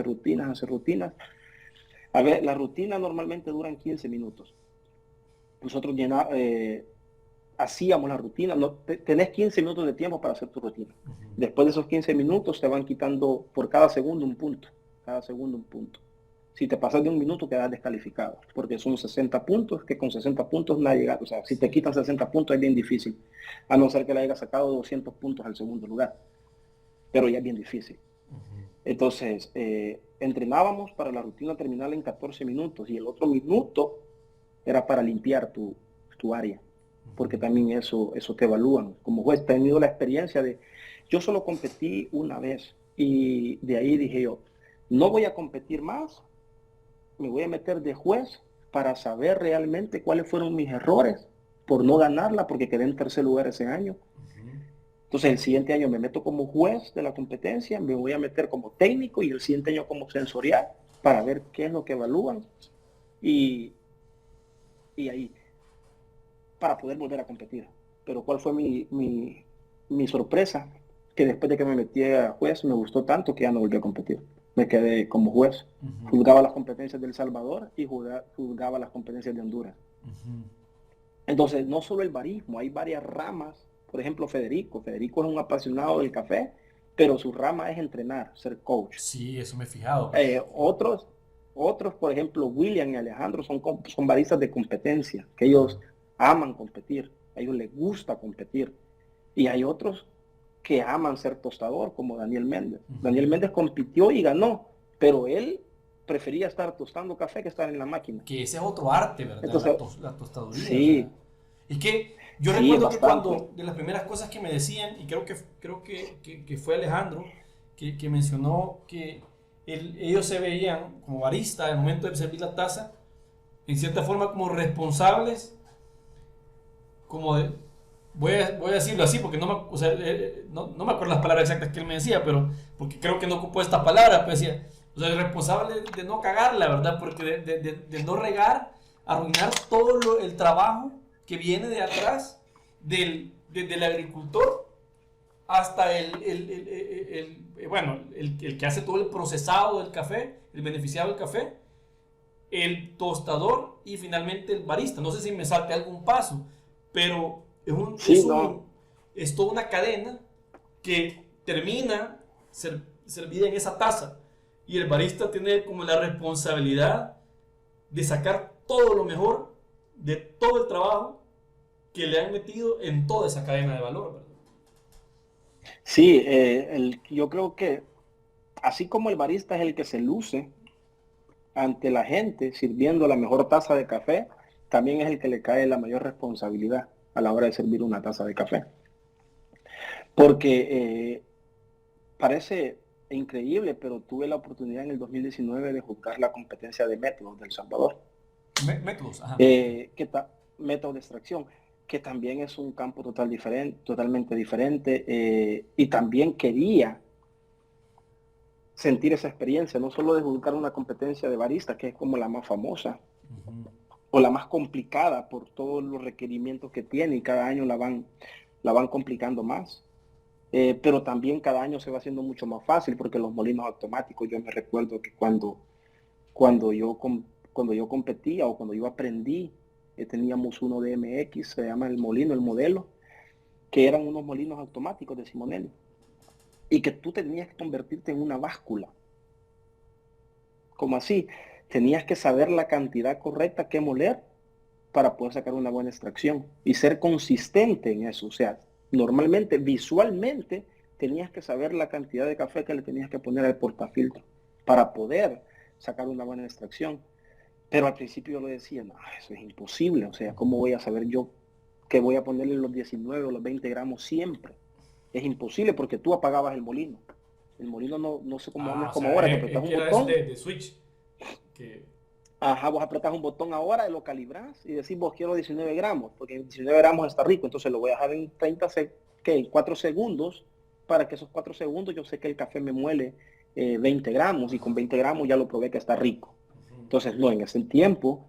A ver, las rutinas normalmente duran 15 minutos. Nosotros hacíamos la rutina, tenés 15 minutos de tiempo para hacer tu rutina. Después de esos 15 minutos te van quitando por cada segundo un punto. Si te pasas de 1 minuto quedas descalificado, porque son 60 puntos, que con 60 puntos nadie gana. O sea, si te quitan 60 puntos es bien difícil, a no ser que le hayas sacado 200 puntos al segundo lugar. Pero ya es bien difícil. Entonces, entrenábamos para la rutina terminal en 14 minutos y el otro minuto era para limpiar tu área, porque también eso te evalúan. Como juez, he tenido la experiencia yo solo competí una vez y de ahí dije yo, no voy a competir más, me voy a meter de juez para saber realmente cuáles fueron mis errores por no ganarla, porque quedé en tercer lugar ese año. Entonces el siguiente año me meto como juez de la competencia, me voy a meter como técnico y el siguiente año como sensorial para ver qué es lo que evalúan y, y ahí, para poder volver a competir. Pero ¿cuál fue mi sorpresa? Que después de que me metí a juez, me gustó tanto que ya no volví a competir. Me quedé como juez. Ujú, Juzgaba las competencias de El Salvador y juzgaba las competencias de Honduras. ujú. Entonces, no solo el barismo, hay varias ramas. Por ejemplo, Federico es un apasionado del café, pero su rama es entrenar, ser coach. Sí, eso me he fijado. Eh, otros, otros, por ejemplo, William y Alejandro son baristas de competencia, que ellos aman competir, a ellos les gusta competir. Y hay otros que aman ser tostador, como Daniel Méndez. Ujú. Daniel Méndez compitió y ganó, pero él prefería estar tostando café que estar en la máquina. Que ese es otro arte, ¿verdad? Entonces, La tostaduría, o sea. sí, Es que yo sí, recuerdo que bastante. cuando, de las primeras cosas que me decían, y que fue Alejandro, que mencionó que ellos se veían como barista al momento de servir la taza, en cierta forma como responsables, como de, voy a decirlo así, porque no me, o sea, no me acuerdo las palabras exactas que él me decía, pero porque creo que no ocupó esta palabra, pero decía, o sea, responsable de no cagarla, ¿verdad? Porque de no regar, arruinar todo el trabajo que viene de atrás del agricultor hasta bueno, el que hace todo el procesado del café, el beneficiado del café, el tostador y finalmente el barista. No sé si me salte algún paso, pero Sí, no. es toda una cadena que termina servida en esa taza. Y el barista tiene como la responsabilidad de sacar todo lo mejor de todo el trabajo que le han metido en toda esa cadena de valor, ¿verdad? Sí, yo creo que así como el barista es el que se luce ante la gente sirviendo la mejor taza de café, también es el que le cae la mayor responsabilidad a la hora de servir una taza de café. Porque parece increíble, pero tuve la oportunidad en el 2019 de juzgar la competencia de métodos de El Salvador. Métodos, ajá. Eh, que método de extracción, que también es un campo totalmente diferente, y también quería sentir esa experiencia, no solo de juzgar una competencia de barista, que es como la más famosa Ujú. o la más complicada por todos los requerimientos que tiene y cada año la van complicando más. Pero también cada año se va haciendo mucho más fácil porque los molinos automáticos, yo me recuerdo que cuando yo, cuando yo competía o cuando yo aprendí, teníamos uno de MX, se llama el molino, el modelo, que eran unos molinos automáticos de Simonelli, y que tú tenías que convertirte en una báscula. Como así, tenías que saber la cantidad correcta que moler para poder sacar una buena extracción y ser consistente en eso. O sea, normalmente, visualmente, tenías que saber la cantidad de café que le tenías que poner al portafiltro para poder sacar una buena extracción. Pero al principio yo lo decía, no, eso es imposible. O sea, ¿cómo voy a saber yo que voy a ponerle los 19 o los 20 gramos siempre? Es imposible porque tú apagabas el molino. El molino no sé cómo, no Ah, es o como sea, ahora que apretas es un que era ese botón. de Switch. Que, Ajá, vos apretás un botón ahora, lo calibrás y decís, vos quiero 19 gramos, porque 19 gramos está rico, entonces lo voy a dejar en 4 segundos, para que esos 4 segundos yo sé que el café me muele 20 gramos y con 20 gramos ya lo probé que está rico. ujú. Entonces, no, en ese tiempo,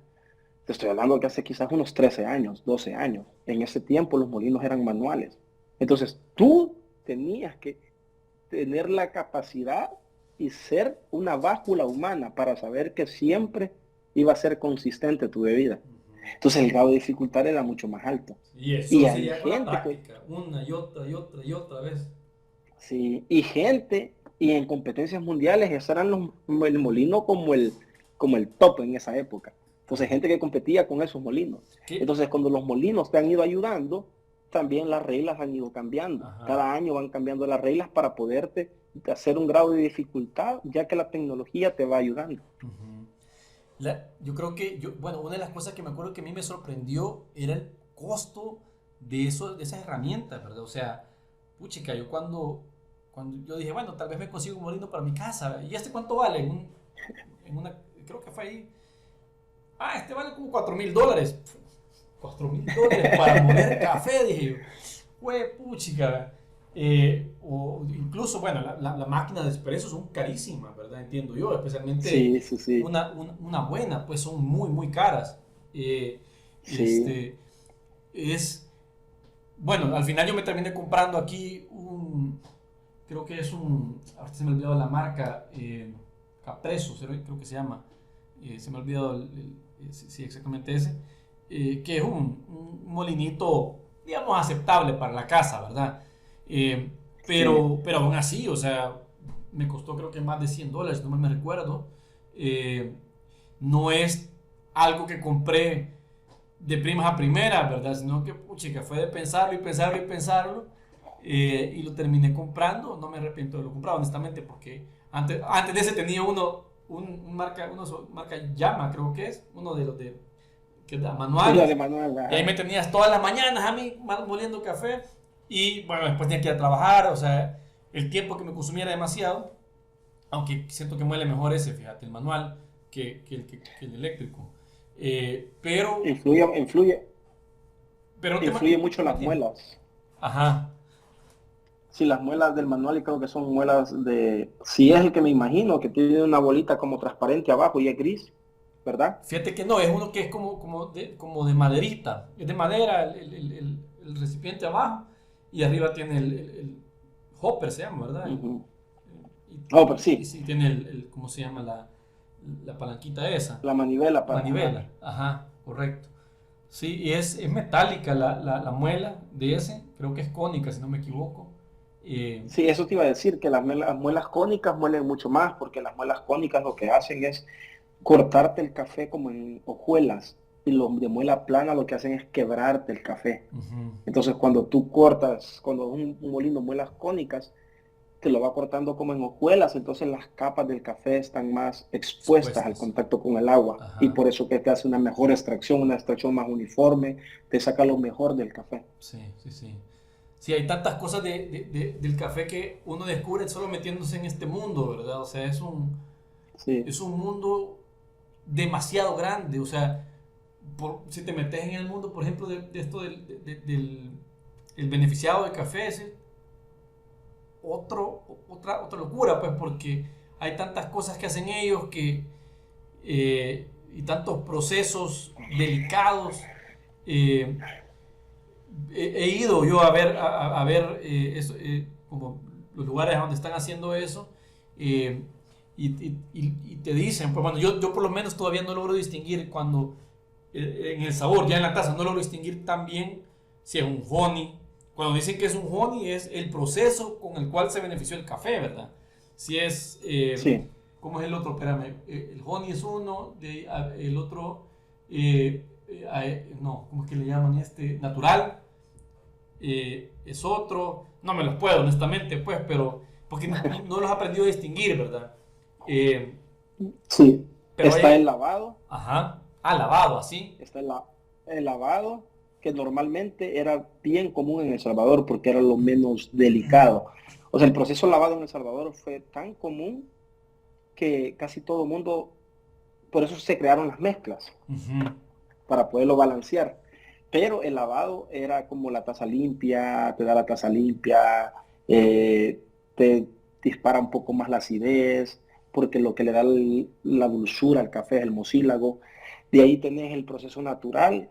te estoy hablando que hace quizás unos 13 años, 12 años, en ese tiempo los molinos eran manuales. Entonces, tú tenías que tener la capacidad y ser una báscula humana para saber que siempre iba a ser consistente tu bebida. Entonces el grado de dificultad era mucho más alto. Y Y eso hay sería con la gente que, práctica, una y otra y otra y otra vez. sí, y gente, y en competencias mundiales, esos eran el molino como el top en esa época. Entonces gente que competía con esos molinos. ¿Qué? Entonces cuando los molinos te han ido ayudando, también las reglas han ido cambiando. Ajá. Cada año van cambiando las reglas para poderte hacer un grado de dificultad, ya que la tecnología te va ayudando. Ujú. Yo creo que, bueno, una de las cosas que me acuerdo que a mí me sorprendió era el costo de eso, de esas herramientas, ¿verdad? O sea, puchica, yo cuando yo dije, bueno, tal vez me consigo un molino para mi casa, ¿y este cuánto vale? En una, creo que fue ahí. Ah, este vale como $4,000. $4,000 para moler café, dije yo. Puchica. O incluso, bueno, la máquina de espresso son carísimas, ¿verdad? Entiendo yo, especialmente Sí, sí, sí, una buena, pues son muy, muy caras. Eh, sí, este, es, bueno, al final yo me terminé comprando aquí creo que es ahorita se me olvidó la marca, Capresso, creo que se llama, se me olvidó sí, exactamente ese, que es un molinito, digamos, aceptable para la casa, ¿verdad? Eh, sí. pero aún así, o sea, me costó creo que más de $100, no me recuerdo. Eh, no es algo que compré de primas a primeras, ¿verdad? Sino que, puchica, fue de pensarlo y pensarlo y pensarlo, y lo terminé comprando. No me arrepiento de lo comprado, honestamente, porque antes de ese tenía marca Llama, creo que es, uno de los que da Sí, la de manuales. Manuel, Y ahí me ajá. tenías todas las mañanas a mí moliendo café. Y bueno, después tenía que ir a trabajar, o sea, el tiempo que me consumiera demasiado. Aunque siento que muele mejor ese, fíjate, el manual, que el eléctrico. Pero, Influye, influye, pero influye un mucho tema las tiene. muelas. Ajá. Sí, las muelas del manual y creo que son muelas si es el que me imagino, que tiene una bolita como transparente abajo y es gris, ¿verdad? Fíjate que no, es uno que es como de maderita. Es de madera el recipiente abajo y arriba tiene el hopper, se llama, ¿verdad? Ujú. Oh, pero Y sí, sí tiene ¿cómo se llama? La palanquita esa. la manivela para, ajá. Manivela, ajá, correcto. Sí, y es metálica la muela de ese, creo que es cónica, si no me equivoco. Eh, Sí, eso te iba a decir, que las muelas cónicas muelen mucho más, porque las muelas cónicas lo que hacen es cortarte el café como en hojuelas, y los de muela plana lo que hacen es quebrarte el café. ujú, Entonces, cuando tú cortas, cuando un molino muelas cónicas, te lo va cortando como en hojuelas, entonces las capas del café están más expuestas al expuestas. contacto con el agua, y Ajá, por eso que te hace una mejor extracción, una extracción más uniforme, te saca lo mejor del café. sí, sí, sí. Sí, hay tantas cosas del café que uno descubre solo metiéndose en este mundo, ¿verdad? O sea, Sí, es un mundo demasiado grande. O sea, si te metes en el mundo, por ejemplo, de esto del el beneficiado de café, ese, otra locura, pues, porque hay tantas cosas que hacen ellos y tantos procesos delicados. Eh, he ido yo a ver como los lugares donde están haciendo eso, eh, y te dicen, pues bueno, yo por lo menos todavía no logro distinguir cuando en el sabor, ya en la taza, no logro distinguir tan bien si es un honey. Cuando dicen que es un honey es el proceso con el cual se benefició el café, ¿verdad? Si es, sí. ¿cómo es el otro? Espérame, el honey es uno, el otro, no, ¿cómo es que le llaman este? Natural, es otro. No me los puedo, honestamente, pues, pero porque no los he aprendido a distinguir, ¿verdad? Eh, Sí, pero está el hay, lavado, ajá, lavado, así. está el lavado, que normalmente era bien común en El Salvador porque era lo menos delicado. O sea, el proceso lavado en El Salvador fue tan común que casi todo el mundo, por eso se crearon las mezclas, Ujú, para poderlo balancear. Pero el lavado era como la taza limpia, te da la taza limpia, te dispara un poco más la acidez, porque lo que le da la dulzura al café es el mucílago. De ahí tenés el proceso natural,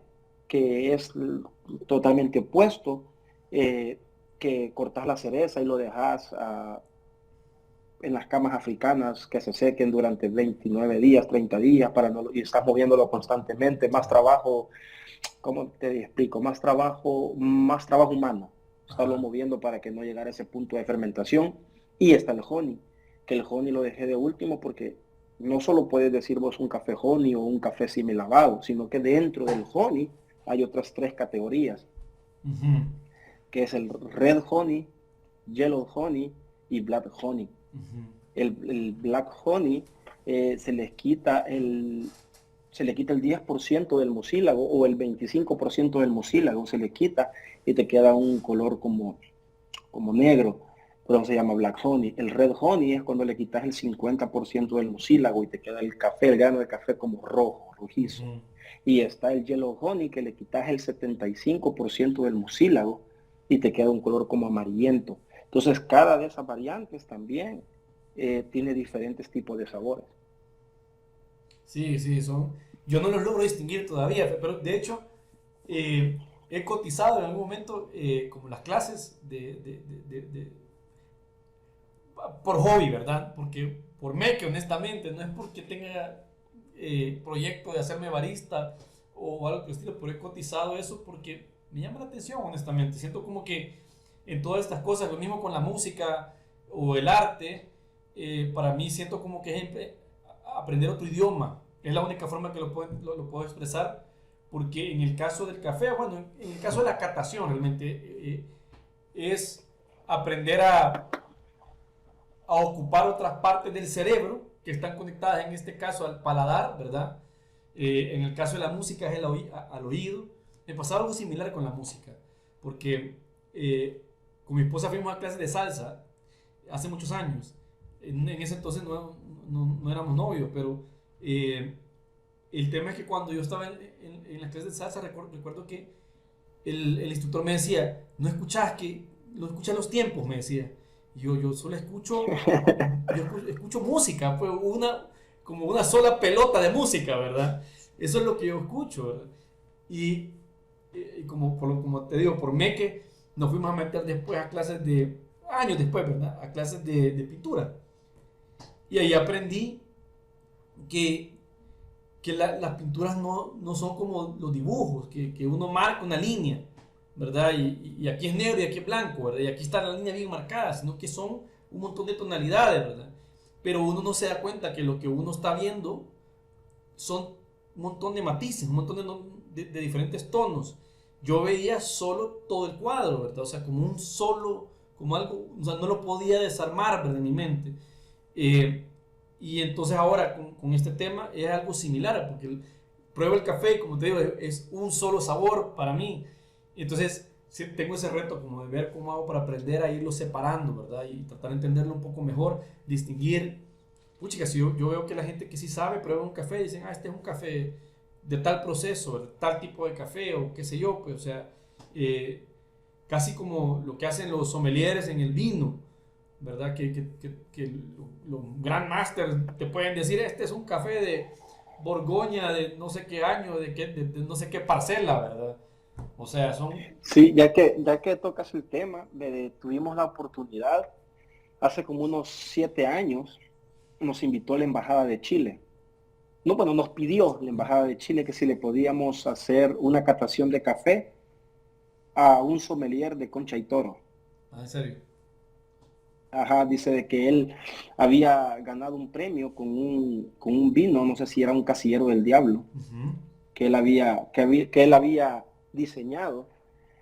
que es totalmente opuesto, que cortas la cereza y lo dejas en las camas africanas que se sequen durante 29 días, 30 días, y estás moviéndolo constantemente, más trabajo. ¿Cómo te explico? Más trabajo humano, estarlo ajá, moviendo para que no llegara a ese punto de fermentación. Y está el honey, que el honey lo dejé de último porque no solo puedes decir vos un café honey o un café semi lavado, sino que dentro del honey hay otras tres categorías, ujú, que es el red honey, yellow honey y black honey. ujú, El black honey se les quita el 10% del mucílago o el 25% del mucílago se le quita y te queda un color como negro, por eso se llama black honey. El red honey es cuando le quitas el 50% del mucílago y te queda el café, el grano de café como rojo, rojizo. ujú, Y está el yellow honey que le quitas el 75% del mucílago y te queda un color como amarillento. Entonces, cada de esas variantes también tiene diferentes tipos de sabores. Sí, sí, yo no los logro distinguir todavía, pero de hecho he cotizado en algún momento como las clases por hobby, ¿verdad? Porque por que honestamente, no es porque tenga proyecto de hacerme barista o algo por el estilo, pero he cotizado eso porque me llama la atención, honestamente. Siento como que en todas estas cosas, lo mismo con la música o el arte, para mí siento como que es aprender otro idioma. Es la única forma que lo puedo expresar, porque en el caso del café, bueno, en el caso de la catación realmente es aprender a ocupar otras partes del cerebro que están conectadas en este caso al paladar, ¿verdad? En el caso de la música es al oído. Me pasaba algo similar con la música, porque con mi esposa fuimos a clases de salsa hace muchos años. En ese entonces no éramos novios, pero el tema es que cuando yo estaba en las clases de salsa, recuerdo que el instructor me decía, no escuchas que, no escuchas los tiempos, me decía. Yo solo escucho música, pues como una sola pelota de música, ¿verdad? Eso es lo que yo escucho, ¿verdad? Y como te digo, por Meque, nos fuimos a meter después a clases años después, ¿verdad? A clases de pintura. Y ahí aprendí que las pinturas no son como los dibujos, que uno marca una línea, ¿verdad? Y aquí es negro y aquí es blanco, ¿verdad? Y aquí está la línea bien marcada, sino que son un montón de tonalidades, ¿verdad? Pero uno no se da cuenta que lo que uno está viendo son un montón de matices, un montón de diferentes tonos. Yo veía solo todo el cuadro, ¿verdad? O sea, como un solo, como algo, o sea, no lo podía desarmar, ¿verdad? En mi mente. Y entonces ahora con este tema es algo similar, porque pruebo el café y como te digo, es un solo sabor para mí. Entonces sí, tengo ese reto como de ver cómo hago para aprender a irlo separando, ¿verdad? Y tratar de entenderlo un poco mejor, distinguir. Puchica, si yo veo que la gente que sí sabe prueba un café y dicen, este es un café de tal proceso, de tal tipo de café o qué sé yo, pues o sea, casi como lo que hacen los sommeliers en el vino, ¿verdad? Que los Grandmasters te pueden decir, este es un café de Borgoña de no sé qué año, de no sé qué parcela, ¿verdad? O sea, son... Sí, ya que tocas el tema, tuvimos la oportunidad, hace como unos 7 años, nos invitó la Embajada de Chile. No, bueno, nos pidió la Embajada de Chile que si le podíamos hacer una catación de café a un sommelier de Concha y Toro. Ah, ¿en serio? Ajá, dice de que él había ganado un premio con un vino, no sé si era un Casillero del Diablo, Ujú. que él había diseñado,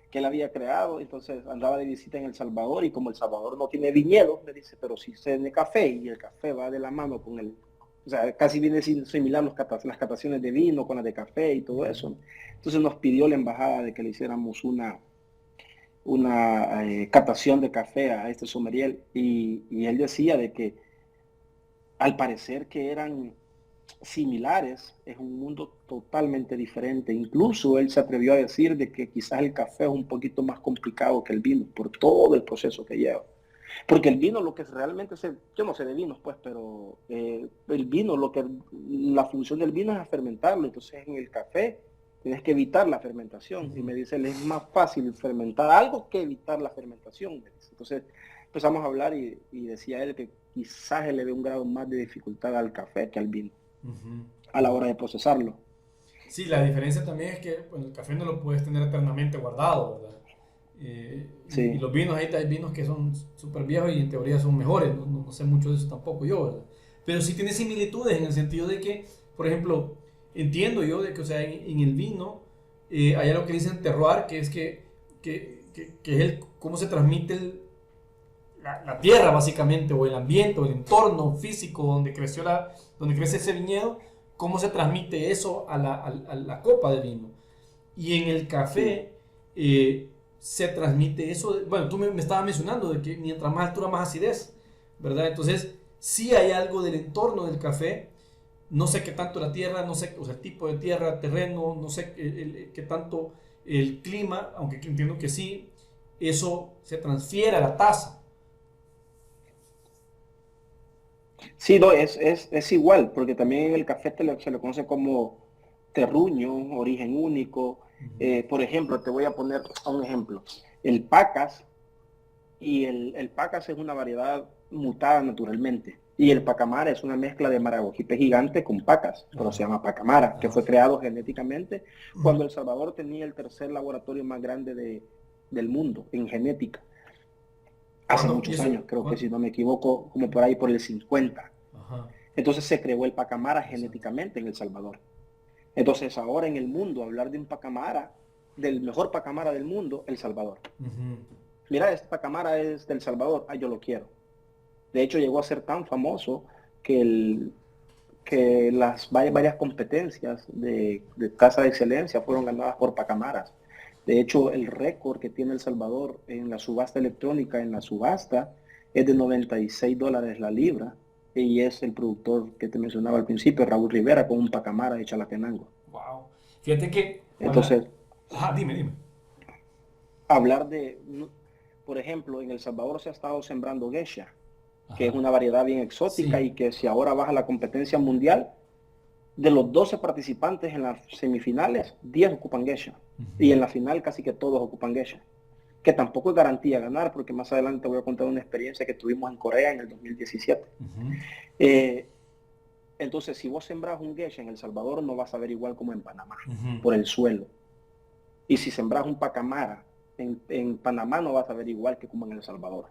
que él había creado. Entonces andaba de visita en El Salvador y como El Salvador no tiene viñedos, me dice, pero sí se tiene café y el café va de la mano con o sea, casi viene siendo similar las cataciones de vino con las de café y todo Ujú. eso. Entonces nos pidió la embajada de que le hiciéramos una catación de café a este sommelier y él decía de que al parecer que eran similares, es un mundo totalmente diferente. Incluso él se atrevió a decir de que quizás el café es un poquito más complicado que el vino por todo el proceso que lleva. Porque el vino lo que realmente yo no sé de vinos pues, pero el vino, la función del vino es fermentarlo. Entonces en el café tienes que evitar la fermentación. Y me Ujú. dice, es más fácil fermentar algo que evitar la fermentación. Me dice. Entonces empezamos a hablar y decía él que quizás él le ve un grado más de dificultad al café que al vino Ujú. a la hora de procesarlo. Sí, la diferencia también es que bueno, el café no lo puedes tener eternamente guardado, ¿verdad? Y Sí, los vinos, ahí hay vinos que son súper viejos y en teoría son mejores, no sé mucho de eso tampoco yo, ¿verdad? Pero sí tiene similitudes en el sentido de que, por ejemplo, entiendo yo de que, o sea, en el vino hay algo que dicen terroir, que es que es cómo se transmite la tierra básicamente, o el ambiente, o el entorno físico donde crece ese viñedo, cómo se transmite eso a la copa de vino. Y en el sí, café se transmite eso. Bueno, tú me estabas mencionando de que mientras más altura, más acidez, ¿verdad? Entonces, sí hay algo del entorno del café. No sé qué tanto la tierra, no sé, o sea, el tipo de tierra, terreno, no sé qué tanto el clima, aunque entiendo que sí, eso se transfiere a la taza, Sí, no, es igual, porque también el café se le conoce como terruño, origen único. Ujú. Por ejemplo, te voy a poner un ejemplo. El Pacas, y el Pacas es una variedad mutada naturalmente. Y el Pacamara es una mezcla de Maragogipe gigante con Pacas, pero se Ajá, llama Pacamara, que ajá. fue creado genéticamente cuando Ujú. El Salvador tenía el tercer laboratorio más grande del mundo en genética. Hace ¿Cuándo? ¿Y muchos eso? años, creo que ¿Cuándo? si no me equivoco, como por ahí por el 50. Ajá. Entonces se creó el Pacamara Interesante. genéticamente en El Salvador. Entonces ahora en el mundo, hablar de un Pacamara, del mejor Pacamara del mundo, El Salvador. Ujú. Mira, este Pacamara es del Salvador, yo lo quiero. De hecho, llegó a ser tan famoso que, que las varias competencias de tasa de excelencia fueron ganadas por Pacamaras. De hecho, el récord que tiene El Salvador en la subasta electrónica, en la subasta, es de $96 la libra. Y es el productor que te mencionaba al principio, Raúl Rivera, con un Pacamara de Chalatenango. Wow. Fíjate que Entonces, Ajá, dime, dime. hablar por ejemplo, en El Salvador se ha estado sembrando geisha, que es Ajá. una variedad bien exótica Sí. y que si ahora baja la competencia mundial, de los 12 participantes en las semifinales, 10 ocupan geisha. Y Ujú. en la final casi que todos ocupan geisha. Que tampoco es garantía ganar, porque más adelante voy a contar una experiencia que tuvimos en Corea en el 2017. Ujú. Eh, entonces, si vos sembras un geisha en El Salvador, no vas a ver igual como en Panamá, Ujú. por el suelo. Y si sembras un pacamara en Panamá, no vas a ver igual que como en El Salvador.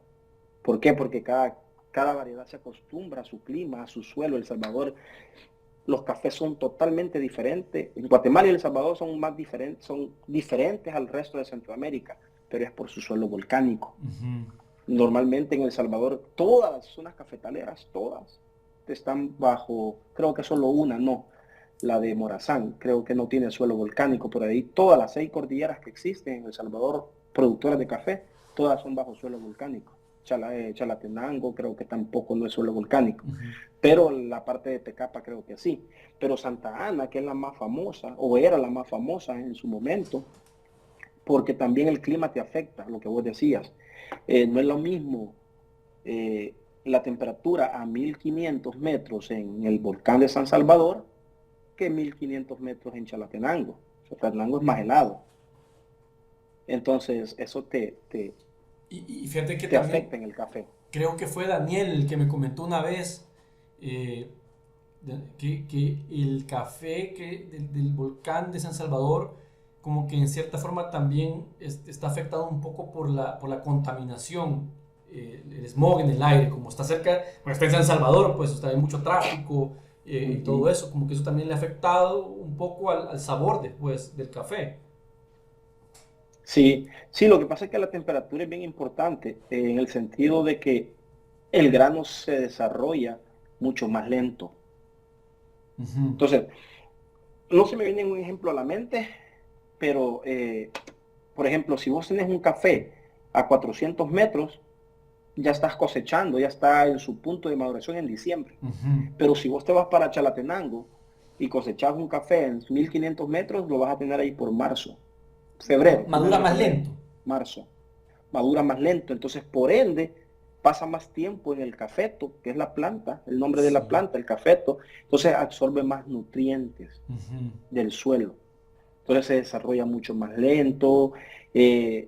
¿Por qué? Porque cada variedad se acostumbra a su clima, a su suelo. El Salvador, los cafés son totalmente diferentes. En Guatemala y El Salvador son diferentes al resto de Centroamérica, pero es por su suelo volcánico. Ujú. Normalmente en El Salvador, todas las zonas cafetaleras, todas, están bajo, creo que solo una no, la de Morazán, creo que no tiene suelo volcánico. Por ahí todas las 6 cordilleras que existen en El Salvador, productoras de café, todas son bajo suelo volcánico. Chalatenango creo que tampoco no es suelo volcánico, Ujú. pero la parte de Tecapa creo que sí. Pero Santa Ana, que es la más famosa, o era la más famosa en su momento, porque también el clima te afecta, lo que vos decías. No es lo mismo la temperatura a 1500 metros en el volcán de San Salvador que 1500 metros en Chalatenango. Chalatenango es más helado. Entonces, eso Y fíjate que te también afecta en el café. creo que fue Daniel el que me comentó una vez eh, que el café del volcán de San Salvador, como que en cierta forma también está afectado un poco por la contaminación, el smog en el aire, como está cerca, bueno, está en San Salvador, pues está, hay mucho tráfico Uh y todo -huh. eso, como que eso también le ha afectado un poco al sabor después del café. Sí, sí, lo que pasa es que la temperatura es bien importante en el sentido de que el grano se desarrolla mucho más lento. Ujú. Entonces, no se me viene un ejemplo a la mente, pero, por ejemplo, si vos tenés un café a 400 metros, ya estás cosechando, ya está en su punto de maduración en diciembre. Ujú. Pero si vos te vas para Chalatenango y cosechas un café en 1500 metros, lo vas a tener ahí por marzo, febrero, Madura finales de más febrero, lento. marzo. Madura más lento, entonces por ende pasa más tiempo en el cafeto, que es la planta, el nombre de la Sí. planta, el cafeto, entonces absorbe más nutrientes Ujú. del suelo. Entonces se desarrolla mucho más lento,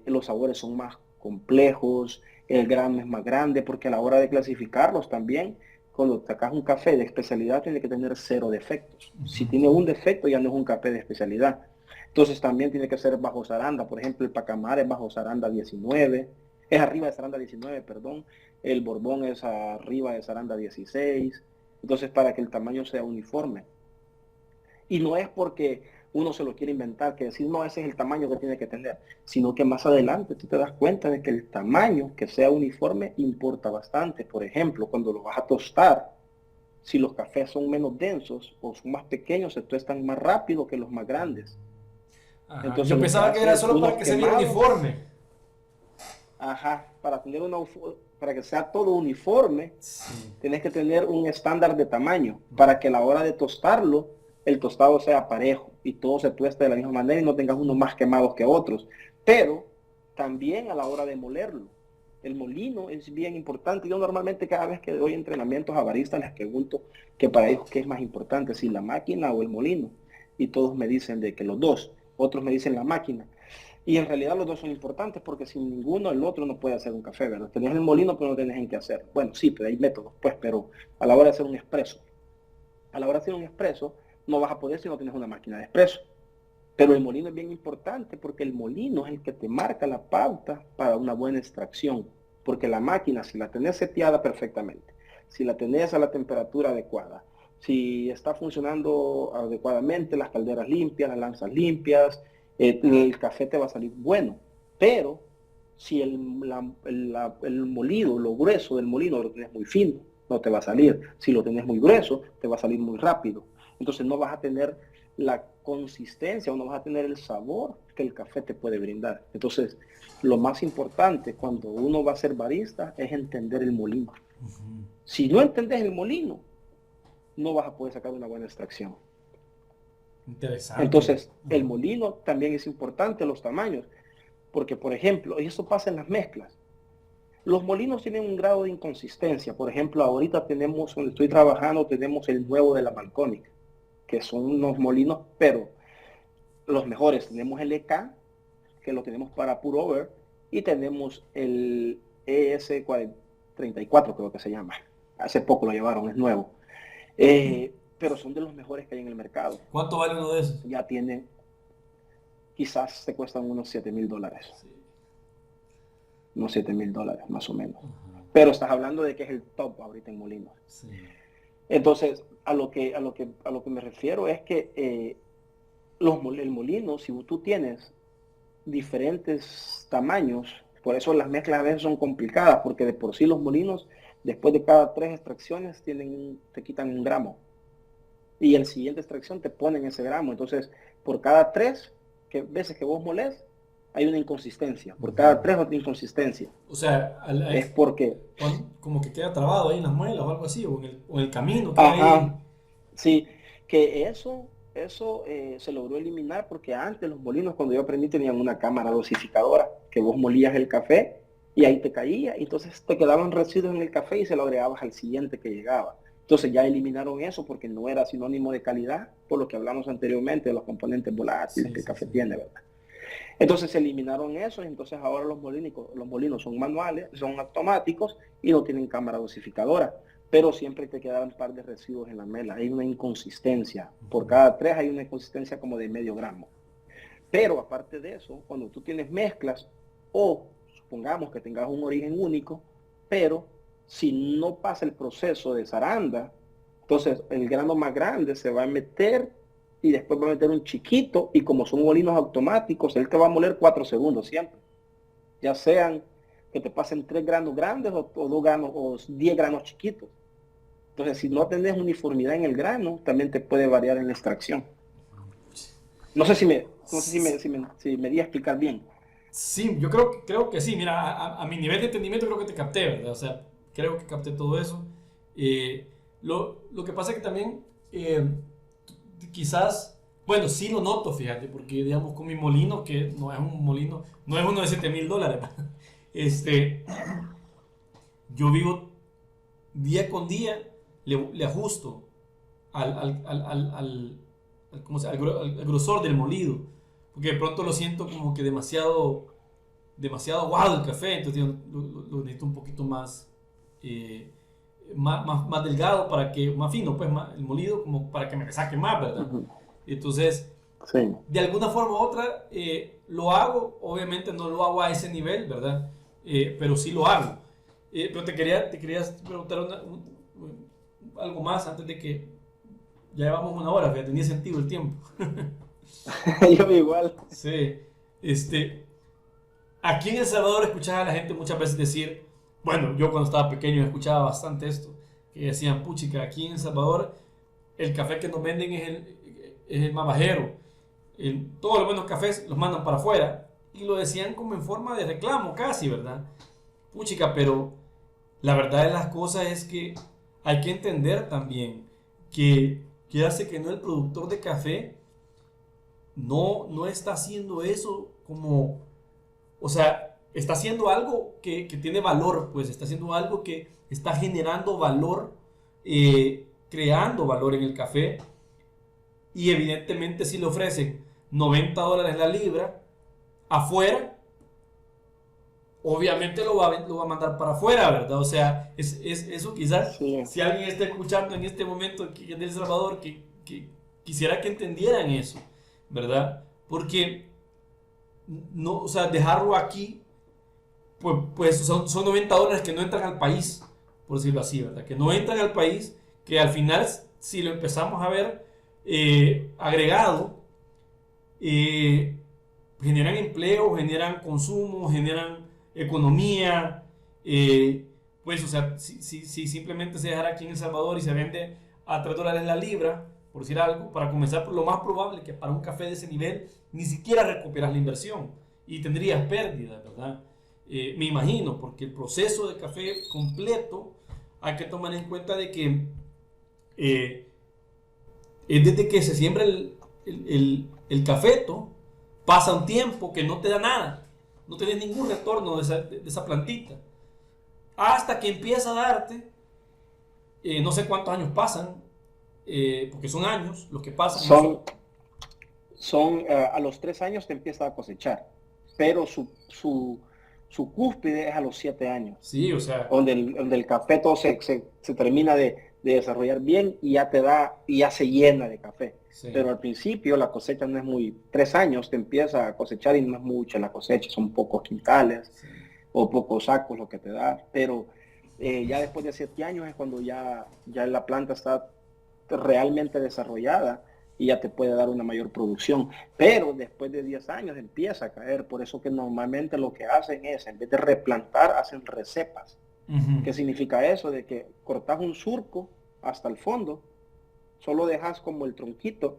los sabores son más complejos, el grano es más grande, porque a la hora de clasificarlos también, cuando sacas un café de especialidad tiene que tener 0 defectos. Si Ujú. tiene un defecto ya no es un café de especialidad. Entonces también tiene que ser bajo zaranda. Por ejemplo, el Pacamar es bajo zaranda 19, es arriba de zaranda 19, perdón. El Borbón es arriba de zaranda 16. Entonces para que el tamaño sea uniforme. Y no es porque uno se lo quiere inventar, que decir, no, ese es el tamaño que tiene que tener, sino que más adelante tú te das cuenta de que el tamaño que sea uniforme importa bastante. Por ejemplo, cuando lo vas a tostar, si los cafés son menos densos o son más pequeños, se tuestan más rápido que los más grandes. Ajá. Entonces Yo lo que pensaba que hace era es solo para unos que se viera quemados, uniforme. ajá, para que sea todo uniforme, Sí. tenés que tener un estándar de tamaño para que a la hora de tostarlo, el tostado sea parejo y todo se tueste de la misma manera y no tengas unos más quemados que otros. Pero también a la hora de molerlo. El molino es bien importante. Yo normalmente cada vez que doy entrenamientos a baristas les pregunto que para ellos qué es más importante, si la máquina o el molino. Y todos me dicen de que los dos, otros me dicen la máquina. Y en realidad los dos son importantes porque sin ninguno el otro no puede hacer un café, ¿verdad? Tenés el molino pero no tenés en qué hacer. Bueno, sí, pero hay métodos, pues, pero a la hora de hacer un expreso, a la hora de hacer un expreso no vas a poder si no tienes una máquina de expreso. Pero el molino es bien importante porque el molino es el que te marca la pauta para una buena extracción. Porque la máquina, si la tenés seteada perfectamente, si la tenés a la temperatura adecuada, si está funcionando adecuadamente, las calderas limpias, las lanzas limpias, el café te va a salir bueno. Pero si el molido, lo grueso del molino lo tenés muy fino, no te va a salir. Si lo tenés muy grueso, te va a salir muy rápido. Entonces no vas a tener la consistencia o no vas a tener el sabor que el café te puede brindar. Entonces, lo más importante cuando uno va a ser barista es entender el molino. Si no entendés el molino, no vas a poder sacar una buena extracción. Interesante. Entonces, el molino también es importante, los tamaños, porque, por ejemplo, y eso pasa en las mezclas, los molinos tienen un grado de inconsistencia. Por ejemplo, ahorita tenemos, donde estoy trabajando, tenemos el nuevo de la Malconic, que son unos molinos, pero los mejores. Tenemos el EK, que lo tenemos para pour over, y tenemos el ES34, creo que se llama. Hace poco lo llevaron, es nuevo. Pero son de los mejores que hay en el mercado. ¿Cuánto vale uno de esos? Ya tienen, quizás te cuestan unos $7,000. Sí. Unos $7,000 más o menos. Pero estás hablando de que es el top ahorita en molinos. Sí. Entonces, a lo que me refiero es que el molino, si tú tienes diferentes tamaños, por eso las mezclas a veces son complicadas, porque de por sí los molinos, después de cada 3 extracciones, te quitan 1 gramo. Y el siguiente extracción te ponen ese gramo. Entonces, por cada 3 veces que vos molés, hay una inconsistencia. Por cada 3 otra inconsistencia. O sea, es porque... como que queda trabado ahí en las muelas o algo así, o en el camino. Ajá, ahí. Sí, que eso se logró eliminar porque antes los molinos, cuando yo aprendí, tenían una cámara dosificadora, que vos molías el café y ahí te caía, y entonces te quedaban residuos en el café y se lo agregabas al siguiente que llegaba. Entonces ya eliminaron eso porque no era sinónimo de calidad, por lo que hablamos anteriormente de los componentes volátiles que el café tiene, ¿verdad? Entonces se eliminaron eso, y entonces ahora los molinos son manuales, son automáticos y no tienen cámara dosificadora, pero siempre te quedan un par de residuos en la mela. Hay una inconsistencia. Por cada 3 hay una inconsistencia como de medio gramo. Pero aparte de eso, cuando tú tienes mezclas, o supongamos que tengas un origen único, pero si no pasa el proceso de zaranda, entonces el grano más grande se va a meter y después va a meter un chiquito, y como son molinos automáticos, él te va a moler 4 segundos siempre. Ya sean que te pasen 3 granos grandes o 2 granos o 10 granos chiquitos. Entonces, si no tenés uniformidad en el grano, también te puede variar en la extracción. No sé si me di a explicar bien. Sí, yo creo que sí. Mira, a mi nivel de entendimiento creo que te capté, ¿verdad? O sea, creo que capté todo eso. Lo que pasa es que también quizás, bueno, sí lo noto, fíjate, porque digamos con mi molino, que no es un molino, no es uno de $7,000, yo vivo día con día, le ajusto al grosor del molido, porque de pronto lo siento como que demasiado aguado el café, entonces lo necesito un poquito más delgado, más fino, pues el molido, como para que me saque más, ¿verdad? Entonces, sí, de alguna forma u otra lo hago. Obviamente no lo hago a ese nivel, ¿verdad? Pero sí lo hago. Pero te quería preguntar algo más antes de que ya llevamos 1 hora, que tenía sentido el tiempo. Yo igual. Sí. Aquí en El Salvador escuchaba a la gente muchas veces decir, bueno, yo cuando estaba pequeño escuchaba bastante esto, que decían, puchica, aquí en El Salvador el café que nos venden es el más bajero. Todos los buenos cafés los mandan para afuera. Y lo decían como en forma de reclamo casi, ¿verdad? Puchica, pero la verdad de las cosas es que hay que entender también que hace que no, el productor de café no está haciendo eso como... O sea, está haciendo algo que tiene valor, pues está haciendo algo que está generando valor, creando valor en el café, y evidentemente si le ofrecen $90 la libra afuera, obviamente lo va a mandar para afuera, ¿verdad? O sea, eso quizás, Sí. si alguien está escuchando en este momento que es de El Salvador, que quisiera que entendieran eso, ¿verdad? Porque, no, o sea, dejarlo aquí, pues son $90 que no entran al país, por decirlo así, ¿verdad? Que no entran al país, que al final, si lo empezamos a ver agregado, generan empleo, generan consumo, generan economía, pues, o sea, si simplemente se dejara aquí en El Salvador y se vende a $3 la libra, por decir algo, para comenzar, lo más probable que para un café de ese nivel ni siquiera recuperas la inversión y tendrías pérdidas, ¿verdad? Me imagino, porque el proceso de café completo hay que tomar en cuenta de que es desde que se siembra el cafeto, pasa un tiempo que no te da nada, no tienes ningún retorno de esa plantita, hasta que empieza a darte, no sé cuántos años pasan, porque son años los que pasan. A los 3 años te empieza a cosechar, pero su cúspide es a los 7 años. Sí, o sea. Donde el café todo se termina de desarrollar bien y ya te da, y ya se llena de café. Sí. Pero al principio la cosecha no es muy, 3 años te empieza a cosechar y no es mucha la cosecha, son pocos quintales, sí, o pocos sacos lo que te da, pero ya después de 7 años es cuando ya la planta está realmente desarrollada y ya te puede dar una mayor producción, pero después de 10 años empieza a caer, por eso que normalmente lo que hacen es, en vez de replantar, hacen recepas. ¿Qué significa eso? De que cortas un surco hasta el fondo, solo dejas como el tronquito,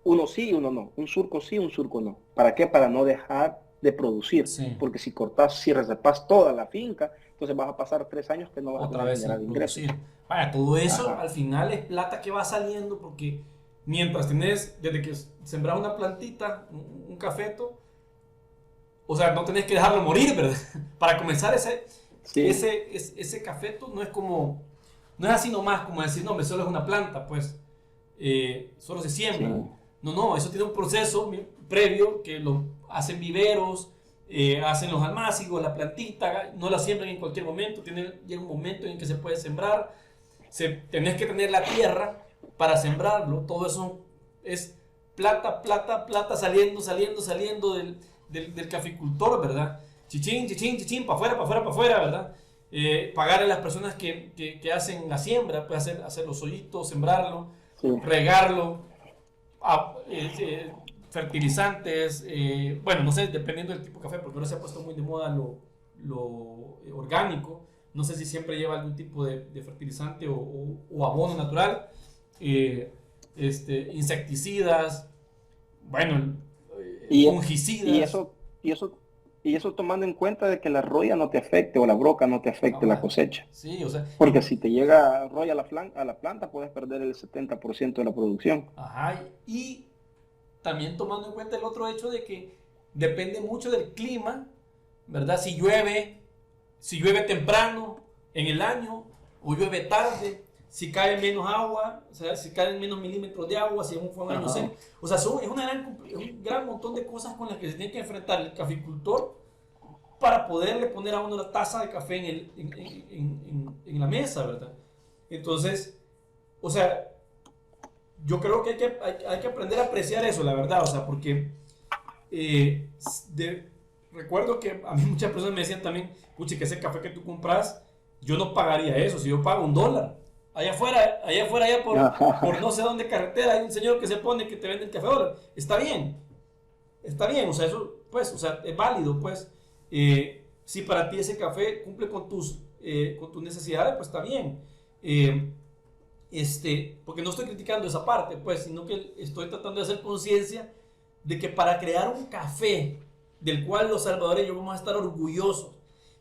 uno sí, uno no, un surco sí, un surco no. ¿Para qué? Para no dejar de producir, sí, porque si recepas toda la finca, entonces vas a pasar 3 años que no vas otra a vez generar ingresos. Vaya, todo eso al final es plata que va saliendo, porque mientras tenés, desde que sembras una plantita, un cafeto, o sea, no tenés que dejarlo morir, ¿verdad? Para comenzar ese cafeto no es como, no es así nomás como decir, no, solo es una planta, pues, solo se siembra. Sí. No, eso tiene un proceso previo que lo hacen viveros, hacen los almácigos, la plantita, no la siembran en cualquier momento, llega un momento en que se puede sembrar, tenés que tener la tierra para sembrarlo, todo eso es plata saliendo del caficultor, ¿verdad? Chichín, para afuera, ¿verdad? Pagarle a las personas que hacen la siembra, pues hacer los hoyitos, sembrarlo, sí, regarlo, fertilizantes, bueno, no sé, dependiendo del tipo de café, porque ahora se ha puesto muy de moda lo orgánico, no sé si siempre lleva algún tipo de fertilizante o abono natural, insecticidas, bueno, fungicidas. Y eso tomando en cuenta de que la roya no te afecte o la broca no te afecte la cosecha. Sí, o sea. Porque si te llega roya a la planta, puedes perder el 70% de la producción. Ajá, y también tomando en cuenta el otro hecho de que depende mucho del clima, ¿verdad? Si llueve temprano en el año o llueve tarde, si cae menos agua, o sea, si caen menos milímetros de agua, si fue un año seco. O sea, es un gran montón de cosas con las que se tiene que enfrentar el caficultor para poderle poner a uno la taza de café en la mesa, ¿verdad? Entonces, o sea, yo creo que hay que aprender a apreciar eso, la verdad, o sea, porque recuerdo que a mí muchas personas me decían también, pucha, que ese café que tú compras, yo no pagaría eso, si yo pago $1. Allá afuera, por no sé dónde carretera, hay un señor que se pone que te vende el café $1. Está bien, o sea, eso, pues, o sea, es válido, pues, si para ti ese café cumple con tus necesidades, pues está bien. Porque no estoy criticando esa parte, pues, sino que estoy tratando de hacer conciencia de que para crear un café del cual los salvadoreños vamos a estar orgullosos,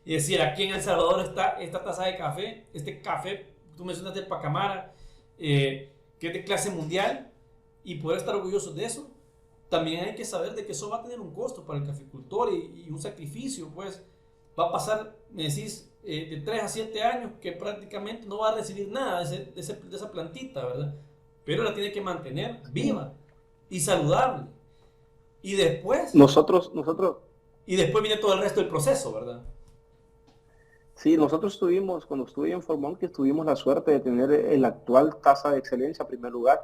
es decir, aquí en El Salvador está esta taza de café, este café, tú mencionaste el Pacamara, que es de clase mundial, y poder estar orgullosos de eso, también hay que saber de que eso va a tener un costo para el caficultor y un sacrificio, pues va a pasar, me decís, de 3 a 7 años que prácticamente no va a recibir nada de esa plantita, ¿verdad? Pero la tiene que mantener viva y saludable. Y después, Nosotros, y después viene todo el resto del proceso, ¿verdad? sí, nosotros tuvimos, cuando estuve en Formonkeys, tuvimos la suerte de tener el actual tasa de excelencia en primer lugar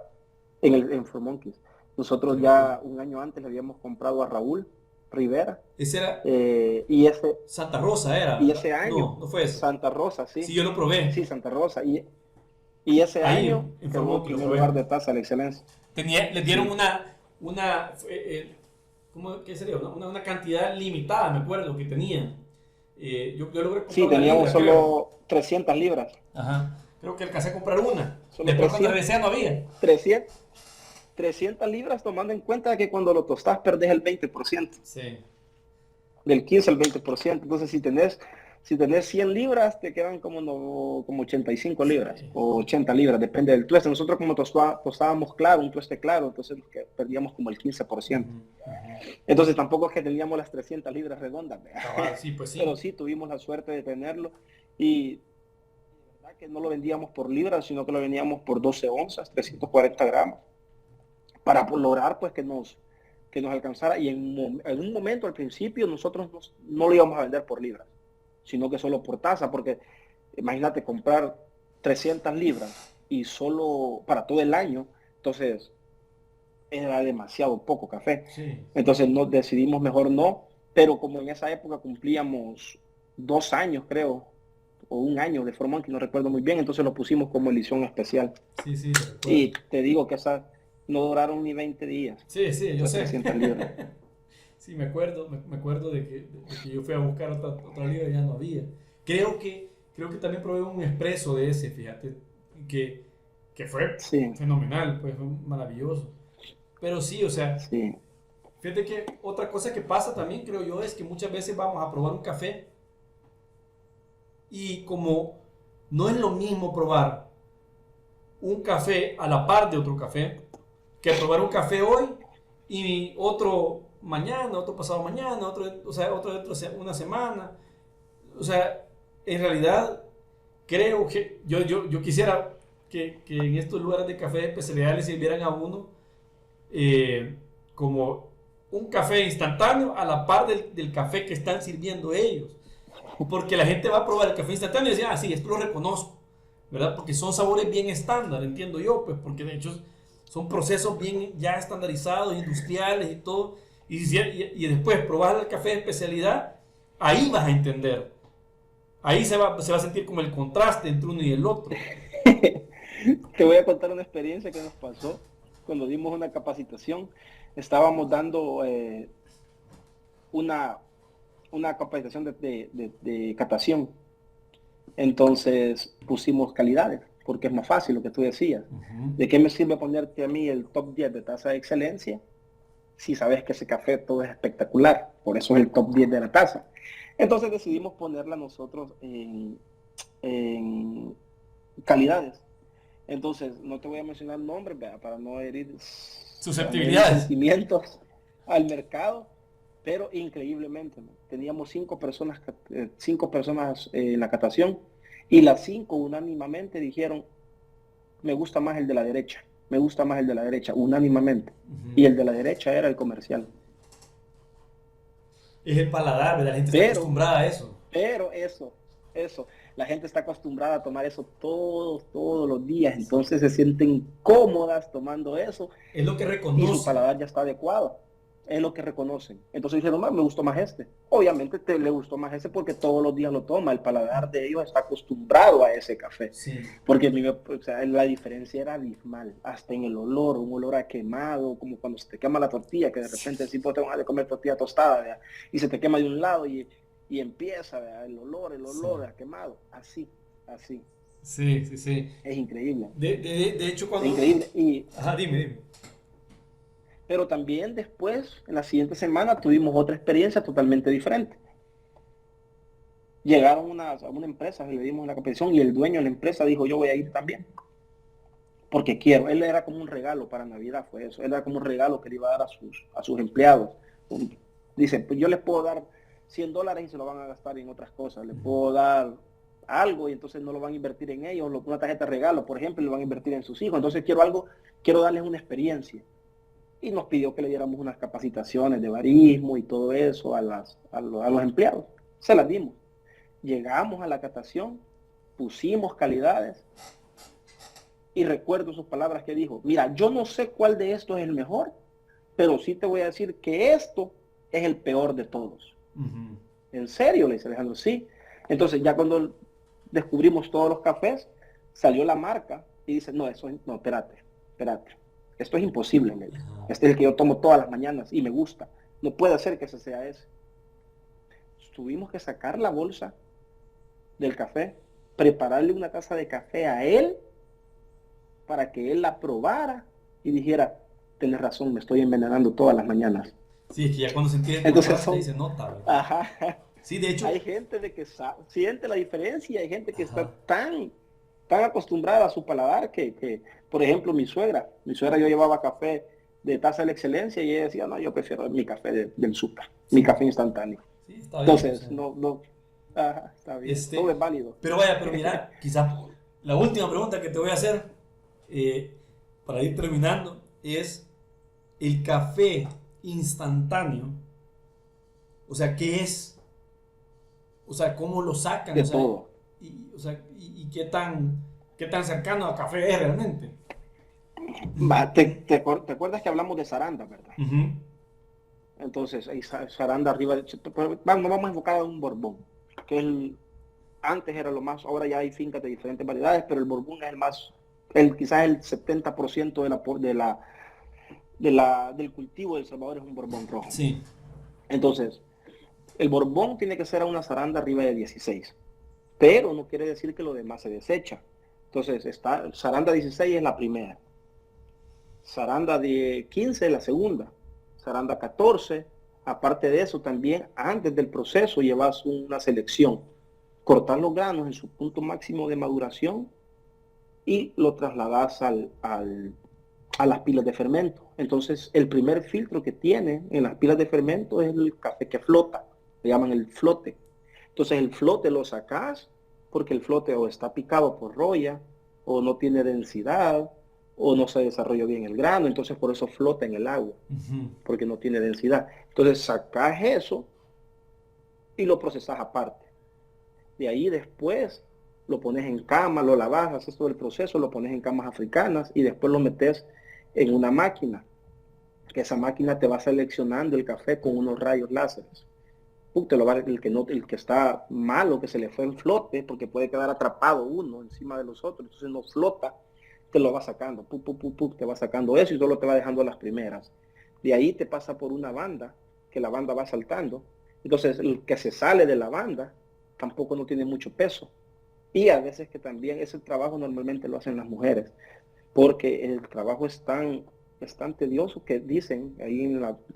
en Formonkeys. Nosotros ya un año antes le habíamos comprado a Raúl Rivera. Ese era y ese Santa Rosa, era. y ese año, No, no fue eso. Santa Rosa, sí. Sí, yo lo probé. Sí, Santa Rosa. Y ese Ahí, año en quedó en Formonkeys, primer lo probé. lugar de tasa de excelencia. Le dieron Sí. ¿Cómo qué sería? Una cantidad limitada, me acuerdo, que tenían. Yo logré comprar Sí, una teníamos libra, solo creo. 300 libras. Ajá. Creo que alcancé a comprar una. Solo Después cuando 300. regresé no había. 300 libras, tomando en cuenta que cuando lo tostás perdés el 20%. Sí. Del 15 al 20%. Entonces, si tenés 100 libras, te quedan como 85 libras Sí. o 80 libras, depende del tueste. Nosotros como tostábamos claro, un tueste claro, entonces perdíamos como el 15%. Entonces tampoco es que teníamos las 300 libras redondas, Sí, pues sí. pero sí tuvimos la suerte de tenerlo y la verdad que no lo vendíamos por libras, sino que lo vendíamos por 12 onzas, 340 gramos, para lograr pues que nos alcanzara. Y en un momento al principio nosotros no lo íbamos a vender por libras, sino que solo por taza, porque imagínate comprar 300 libras y solo para todo el año, entonces era demasiado poco café. Sí. Entonces decidimos mejor no, pero como en esa época cumplíamos 2 años, creo, o un año de Formonkeys, que no recuerdo muy bien, entonces lo pusimos como edición especial. Sí, sí, Y te digo que esas no duraron ni 20 días. Sí, sí, yo sé. 300 libras. Sí, me acuerdo de que yo fui a buscar otra libra y ya no había. Creo que también probé un expreso de ese, fíjate, que fue Sí, fenomenal, pues fue maravilloso. Pero sí, o sea, sí, fíjate que otra cosa que pasa también, creo yo, es que muchas veces vamos a probar un café y como no es lo mismo probar un café a la par de otro café que probar un café hoy y otro mañana, otro pasado mañana, otro una semana. O sea, en realidad creo que yo quisiera que en estos lugares de café de especialidad le sirvieran a uno como un café instantáneo a la par del café que están sirviendo ellos. Porque la gente va a probar el café instantáneo y dice, ah, sí, esto lo reconozco, ¿verdad? Porque son sabores bien estándar, entiendo yo, pues porque de hecho son procesos bien ya estandarizados, industriales y todo. Y después probar el café de especialidad, ahí vas a entender. Ahí se va a sentir como el contraste entre uno y el otro. Te voy a contar una experiencia que nos pasó cuando dimos una capacitación. Estábamos dando una capacitación de catación. Entonces pusimos calidades, porque es más fácil lo que tú decías. ¿De qué me sirve ponerte a mí el top 10 de taza de excelencia si sabes que ese café todo es espectacular? Por eso es el top 10 de la taza. Entonces decidimos ponerla nosotros en calidades. Entonces, no te voy a mencionar nombres, para no herir susceptibilidades, sentimientos al mercado, pero increíblemente, ¿no? Teníamos 5 personas en la catación y las 5 unánimemente dijeron, me gusta más el de la derecha, me gusta más el de la derecha, unánimemente. Y el de la derecha era el comercial. Es el paladar, ¿verdad? La gente está acostumbrada a eso. Pero eso, la gente está acostumbrada a tomar eso todos los días, entonces se sienten cómodas tomando eso. Es lo que reconocen. Y su paladar ya está adecuado, es lo que reconocen. Entonces dijeron, me gustó más este. Obviamente le gustó más ese porque todos los días lo toma, el paladar de ellos está acostumbrado a ese café. Sí. Porque la diferencia era abismal, hasta en el olor, un olor a quemado, como cuando se te quema la tortilla, que de repente sí te vas a comer tortilla tostada, ¿verdad? Y se te quema de un lado y empieza, ¿verdad? el olor Sí. a quemado, así. Sí, sí, sí. Es increíble. De hecho, cuando... Es increíble. Ajá, dime. Pero también después, en la siguiente semana, tuvimos otra experiencia totalmente diferente. Llegaron a una empresa, le dimos la competición y el dueño de la empresa dijo, yo voy a ir también. porque quiero. Él era como un regalo para Navidad, fue eso. Él era como un regalo que le iba a dar a sus empleados. Dice, pues yo les puedo dar $100 y se lo van a gastar en otras cosas. Le puedo dar algo y entonces no lo van a invertir en ellos. Una tarjeta de regalo, por ejemplo, y lo van a invertir en sus hijos. Entonces quiero algo, quiero darles una experiencia. Y nos pidió que le diéramos unas capacitaciones de barismo y todo eso a los empleados. Se las dimos. Llegamos a la catación, pusimos calidades y recuerdo sus palabras que dijo, mira, yo no sé cuál de estos es el mejor, pero sí te voy a decir que esto es el peor de todos. Uh-huh. ¿En serio? Le dice Alejandro, sí. Entonces ya cuando descubrimos todos los cafés, salió la marca y dice, no, espérate. Esto es imposible, me dijo. Este es el que yo tomo todas las mañanas y me gusta. No puede ser que ese sea ese. Tuvimos que sacar la bolsa del café, prepararle una taza de café a él para que él la probara y dijera, tienes razón, me estoy envenenando todas las mañanas. Sí, es que ya cuando se entiende el contraste ahí se nota, ¿verdad? Ajá. Sí, de hecho. Hay gente de que siente la diferencia, hay gente que está tan acostumbrada a su paladar que, por ejemplo, mi suegra yo llevaba café de taza de la excelencia y ella decía, no, yo prefiero mi café del súper, sí. Mi café instantáneo. Sí, está bien. Entonces, está bien, todo es válido. Pero mira, quizás la última pregunta que te voy a hacer para ir terminando es el café instantáneo, o sea, ¿qué es? O sea, ¿cómo lo sacan? De todo. Y qué tan cercano a café es realmente. ¿Te acuerdas que hablamos de Saranda, verdad? Uh-huh. Entonces, hay Saranda arriba. Vamos a enfocar a un Borbón, que antes era lo más, ahora ya hay fincas de diferentes variedades, pero el Borbón es el más, quizás el 70% del cultivo de El Salvador es un Borbón rojo. Sí. Entonces, el Borbón tiene que ser a una Saranda arriba de 16, pero no quiere decir que lo demás se desecha. Entonces, Saranda 16 es la primera, Saranda de 15 es la segunda, Saranda 14, aparte de eso también antes del proceso llevas una selección, cortar los granos en su punto máximo de maduración y lo trasladas a las pilas de fermento. Entonces, el primer filtro que tiene en las pilas de fermento es el café que flota, le llaman el flote. Entonces, el flote lo sacas porque el flote o está picado por roya, o no tiene densidad, o no se desarrolló bien el grano, entonces por eso flota en el agua, porque no tiene densidad. Entonces, sacas eso y lo procesas aparte. De ahí después lo pones en cama, lo lavas, haces todo el proceso, lo pones en camas africanas y después lo metes en una máquina, que esa máquina te va seleccionando el café con unos rayos láseres. Te lo va el que está malo, que se le fue en flote, porque puede quedar atrapado uno encima de los otros, entonces no flota, te lo va sacando, te va sacando eso y solo te va dejando las primeras. De ahí te pasa por una banda, que la banda va saltando, entonces el que se sale de la banda tampoco no tiene mucho peso. Y a veces que también ese trabajo normalmente lo hacen las mujeres, porque el trabajo es tan tedioso que dicen,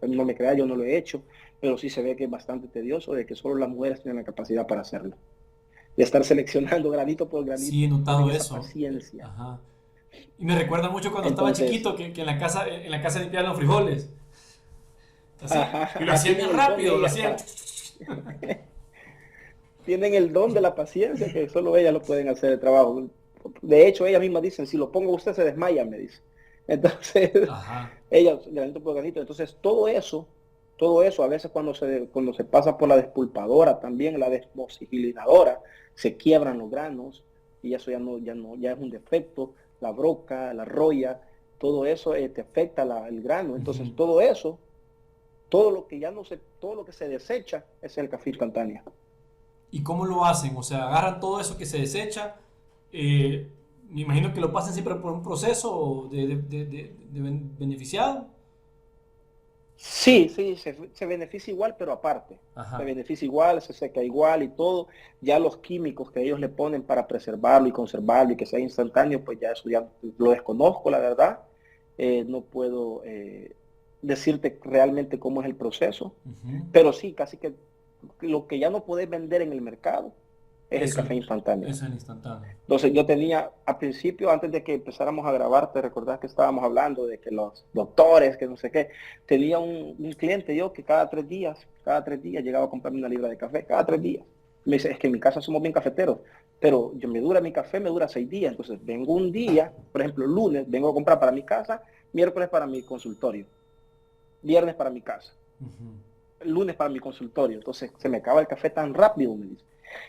no me crea, yo no lo he hecho, pero sí se ve que es bastante tedioso, de que solo las mujeres tienen la capacidad para hacerlo. De estar seleccionando granito por granito. Sí, he notado eso. Paciencia. Ajá. Y me recuerda mucho cuando estaba chiquito, que en la casa limpiaban los frijoles. Así, y lo hacían bien rápido, lo hacían. Tienen el don de la paciencia, que solo ellas lo pueden hacer el trabajo. De hecho, ellas mismas dicen, si lo pongo usted se desmaya, me dice. Entonces, ellas, granito por granito. Entonces, todo eso, a veces cuando se pasa por la despulpadora, también la desmosifilinadora, se quiebran los granos, y eso ya es un defecto, la broca, la roya, todo eso te afecta el grano. Entonces, todo eso, todo lo que se desecha, es el café instantáneo. ¿Y cómo lo hacen? O sea, agarran todo eso que se desecha, me imagino que lo pasan siempre por un proceso de beneficiado. Sí, se beneficia igual, pero aparte. Ajá. Se beneficia igual, se seca igual y todo. Ya los químicos que ellos le ponen para preservarlo y conservarlo y que sea instantáneo, pues ya eso ya lo desconozco, la verdad. No puedo decirte realmente cómo es el proceso, pero sí, casi que lo que ya no podés vender en el mercado, es el café instantáneo. Es el instantáneo. Entonces yo tenía, al principio, antes de que empezáramos a grabar, te recordás que estábamos hablando de que los doctores, que no sé qué, tenía un cliente yo que cada tres días llegaba a comprarme una libra de café, cada 3 días. Me dice, es que en mi casa somos bien cafeteros, pero mi café me dura 6 días, entonces vengo un día, por ejemplo, lunes, vengo a comprar para mi casa, miércoles para mi consultorio, viernes para mi casa, lunes para mi consultorio, entonces se me acaba el café tan rápido, me dice.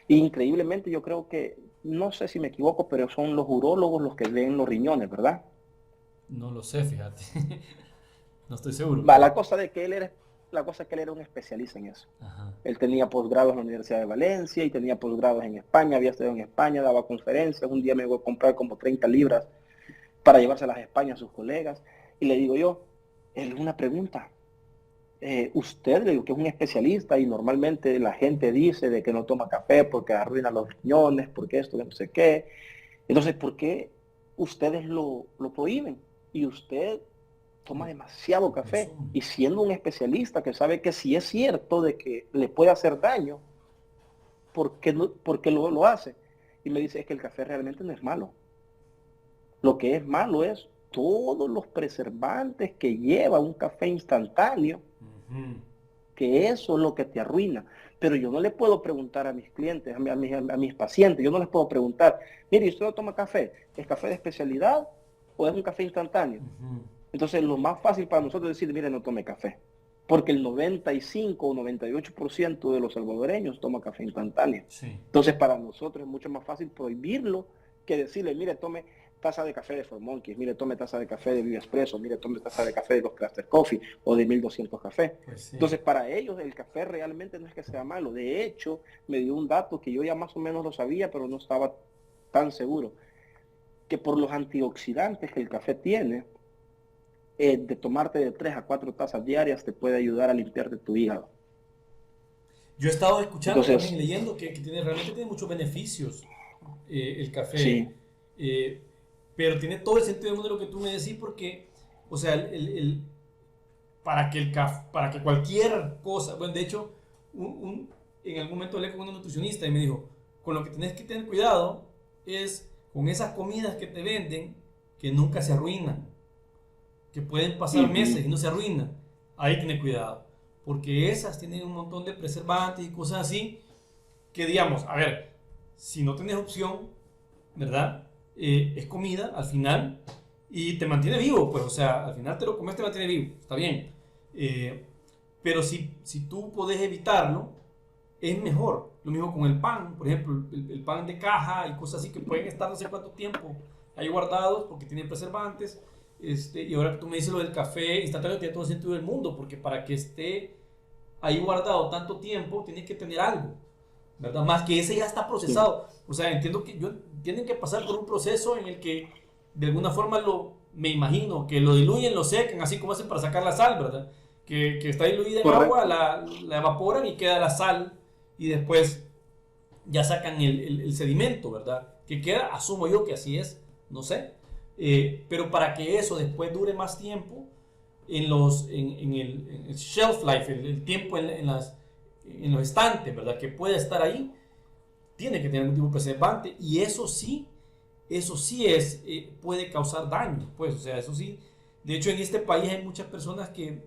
Y increíblemente yo creo que, no sé si me equivoco, pero son los urólogos los que leen los riñones, ¿verdad? No lo sé, fíjate. No estoy seguro. Va, la cosa es que él era un especialista en eso. Ajá. Él tenía posgrados en la Universidad de Valencia y tenía posgrados en España, había estudiado en España, daba conferencias, un día me voy a comprar como 30 libras para llevárselas a España a sus colegas. Y le digo yo, una pregunta, usted, le digo, que es un especialista y normalmente la gente dice de que no toma café porque arruina los riñones, porque esto, no sé qué. Entonces, ¿por qué ustedes lo prohíben? Y usted toma demasiado café. Y siendo un especialista que sabe que si es cierto de que le puede hacer daño, ¿por qué lo hace? Y me dice, es que el café realmente no es malo. Lo que es malo es todos los preservantes que lleva un café instantáneo, que eso es lo que te arruina. Pero yo no le puedo preguntar a mis clientes, a mis pacientes, yo no les puedo preguntar, mire, ¿usted no toma café? ¿Es café de especialidad o es un café instantáneo? Entonces lo más fácil para nosotros es decir, mire, no tome café. Porque el 95 o 98% de los salvadoreños toma café instantáneo. Sí. Entonces para nosotros es mucho más fácil prohibirlo que decirle, mire, tome taza de café de Four Monkeys, mire, tome taza de café de Viva Espresso, mire, tome taza de café de los Cluster Coffee o de 1200 café. Pues sí. Entonces, para ellos el café realmente no es que sea malo. De hecho, me dio un dato que yo ya más o menos lo sabía, pero no estaba tan seguro, que por los antioxidantes que el café tiene, de tomarte de 3 a 4 tazas diarias te puede ayudar a limpiarte tu hígado. Yo he estado escuchando, Entonces, también leyendo que realmente tiene muchos beneficios el café. Sí. Pero tiene todo el sentido del mundo lo que tú me decís, porque, o sea, para que cualquier cosa, bueno, de hecho, en algún momento hablé con una nutricionista y me dijo, con lo que tenés que tener cuidado es con esas comidas que te venden que nunca se arruinan, que pueden pasar meses y no se arruinan. Ahí tenés cuidado, porque esas tienen un montón de preservantes y cosas así, que digamos, a ver, si no tenés opción, ¿verdad? Es comida al final y te mantiene vivo, pues, o sea, al final te lo comes, te mantiene vivo, está bien. Pero si tú podés evitarlo, es mejor. Lo mismo con el pan, por ejemplo, el pan de caja y cosas así que pueden estar no sé cuánto tiempo ahí guardados porque tienen preservantes. Y ahora que tú me dices lo del café instantáneo, tiene todo el sentido del mundo, porque para que esté ahí guardado tanto tiempo, tiene que tener algo, ¿verdad? Más que ese ya está procesado. O sea, entiendo que tienen que pasar por un proceso en el que de alguna forma me imagino que lo diluyen, lo secan, así como hacen para sacar la sal, ¿verdad? Que está diluida en agua, la evaporan y queda la sal y después ya sacan el sedimento, ¿verdad? Que queda, asumo yo que así es, no sé. Pero para que eso después dure más tiempo en el shelf life, el tiempo en los estantes, ¿verdad? Que pueda estar ahí, tiene que tener algún tipo de preservante y eso sí puede causar daño, pues, o sea, eso sí. De hecho, en este país hay muchas personas que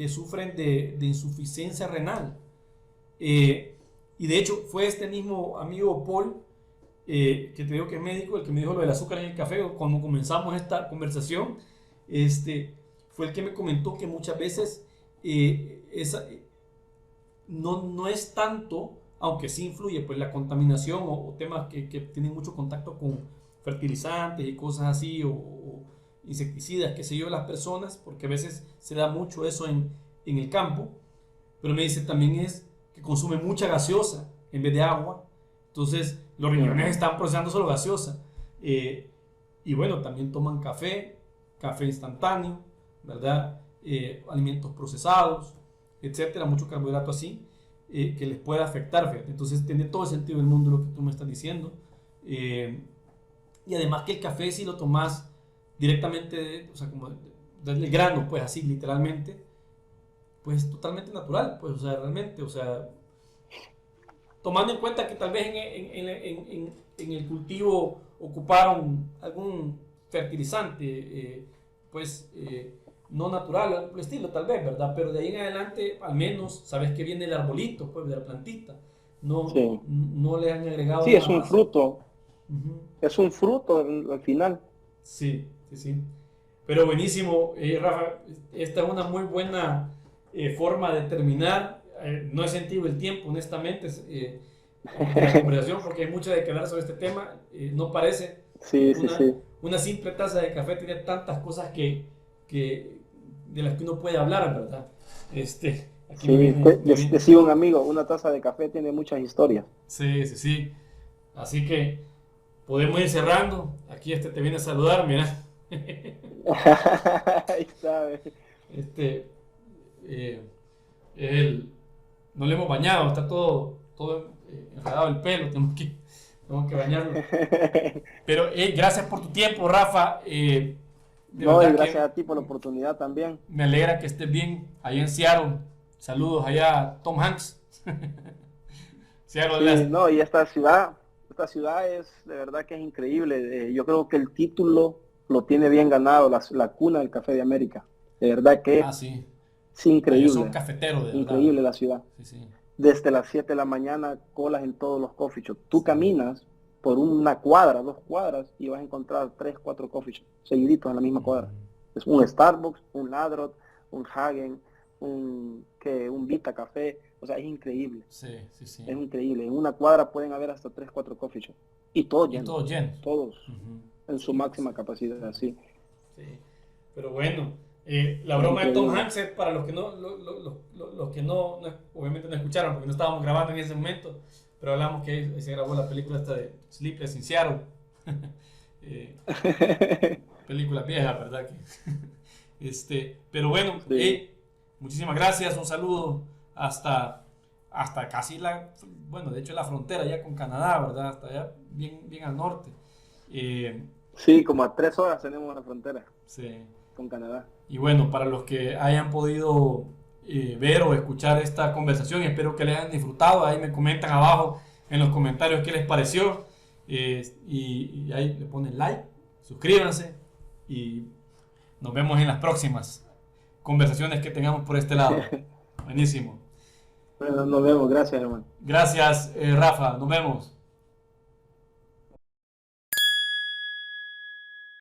sufren de insuficiencia renal. Y de hecho, fue este mismo amigo Paul, que te digo que es médico, el que me dijo lo del azúcar en el café, cuando comenzamos esta conversación, fue el que me comentó que muchas veces no es tanto, aunque sí influye pues la contaminación o temas que tienen mucho contacto con fertilizantes y cosas así o insecticidas, qué sé yo, las personas, porque a veces se da mucho eso en el campo, pero me dice también es que consume mucha gaseosa en vez de agua, entonces los riñones están procesando solo gaseosa, y bueno, también toman café instantáneo, ¿verdad? Alimentos procesados, etcétera, mucho carbohidrato así, que les puede afectar, fíjate. Entonces tiene todo el sentido del mundo lo que tú me estás diciendo, y además que el café si lo tomas directamente, o sea, como del grano, pues así, literalmente, pues totalmente natural, pues, o sea, realmente, o sea, tomando en cuenta que tal vez en el cultivo ocuparon algún fertilizante, no natural, algo por el estilo, tal vez, ¿verdad? Pero de ahí en adelante, al menos, sabes que viene el arbolito, pues, de la plantita. No, Sí. no le han agregado Sí, nada es un más. fruto, Ujú. es un fruto al final. Sí, sí, sí. Pero buenísimo, Rafa, esta es una muy buena forma de terminar. No he sentido el tiempo, honestamente, de la conversación, porque hay mucho de que hablar sobre este tema. No parece Sí, sí, una, sí. una simple taza de café tiene tantas cosas de las que uno puede hablar, ¿verdad? Aquí me Sí, viene, me viene. decía un amigo, una taza de café tiene muchas historias. Sí, sí, sí. Así que podemos ir cerrando. Aquí te viene a saludar, mira. Ahí está. Este, eh, no le hemos bañado, está todo enredado el pelo, tenemos que bañarlo. Pero gracias por tu tiempo, Rafa. De No, y verdad gracias que a ti por la oportunidad también. me alegra que estés bien allá en Seattle. Saludos allá a Tom Hanks. Seattle, Sí, no, y esta ciudad es de verdad que es increíble. Yo creo que el título lo tiene bien ganado, la cuna del café de América. De verdad que sí. es Ellos son increíble, cafeteros, de verdad. increíble la ciudad. Sí, sí. Desde las 7 de la mañana, colas en todos los coffee shops. Tú Sí. caminas por una cuadra, 2 cuadras, y vas a encontrar 3, 4 coffee shops seguiditos en la misma cuadra. Es un Starbucks, un Ladrot, un Hagen, un Vita Café. O sea, es increíble. Sí, sí, sí. Es increíble. En una cuadra pueden haber hasta 3, 4 coffee shops. Y todos Y llenos. todos llenos. Todos Ujú. en su máxima capacidad, sí. Sí. Pero bueno, la broma de Tom Increíble. Hanks es para los que los que obviamente no escucharon porque no estábamos grabando en ese momento, pero hablamos que ahí se grabó la película esta de Sleepless in Seattle. Película vieja, ¿verdad? Pero bueno, Sí. muchísimas gracias, un saludo hasta casi bueno, de hecho la frontera ya con Canadá, ¿verdad? Hasta allá bien al norte. Sí, como a 3 horas tenemos la frontera Sí. con Canadá. Y bueno, para los que hayan podido ver o escuchar esta conversación, espero que la hayan disfrutado. Ahí me comentan abajo en los comentarios qué les pareció. Y ahí le ponen like, suscríbanse y nos vemos en las próximas conversaciones que tengamos por este lado. Buenísimo. Bueno, nos vemos. Gracias, hermano. Gracias, Rafa. Nos vemos.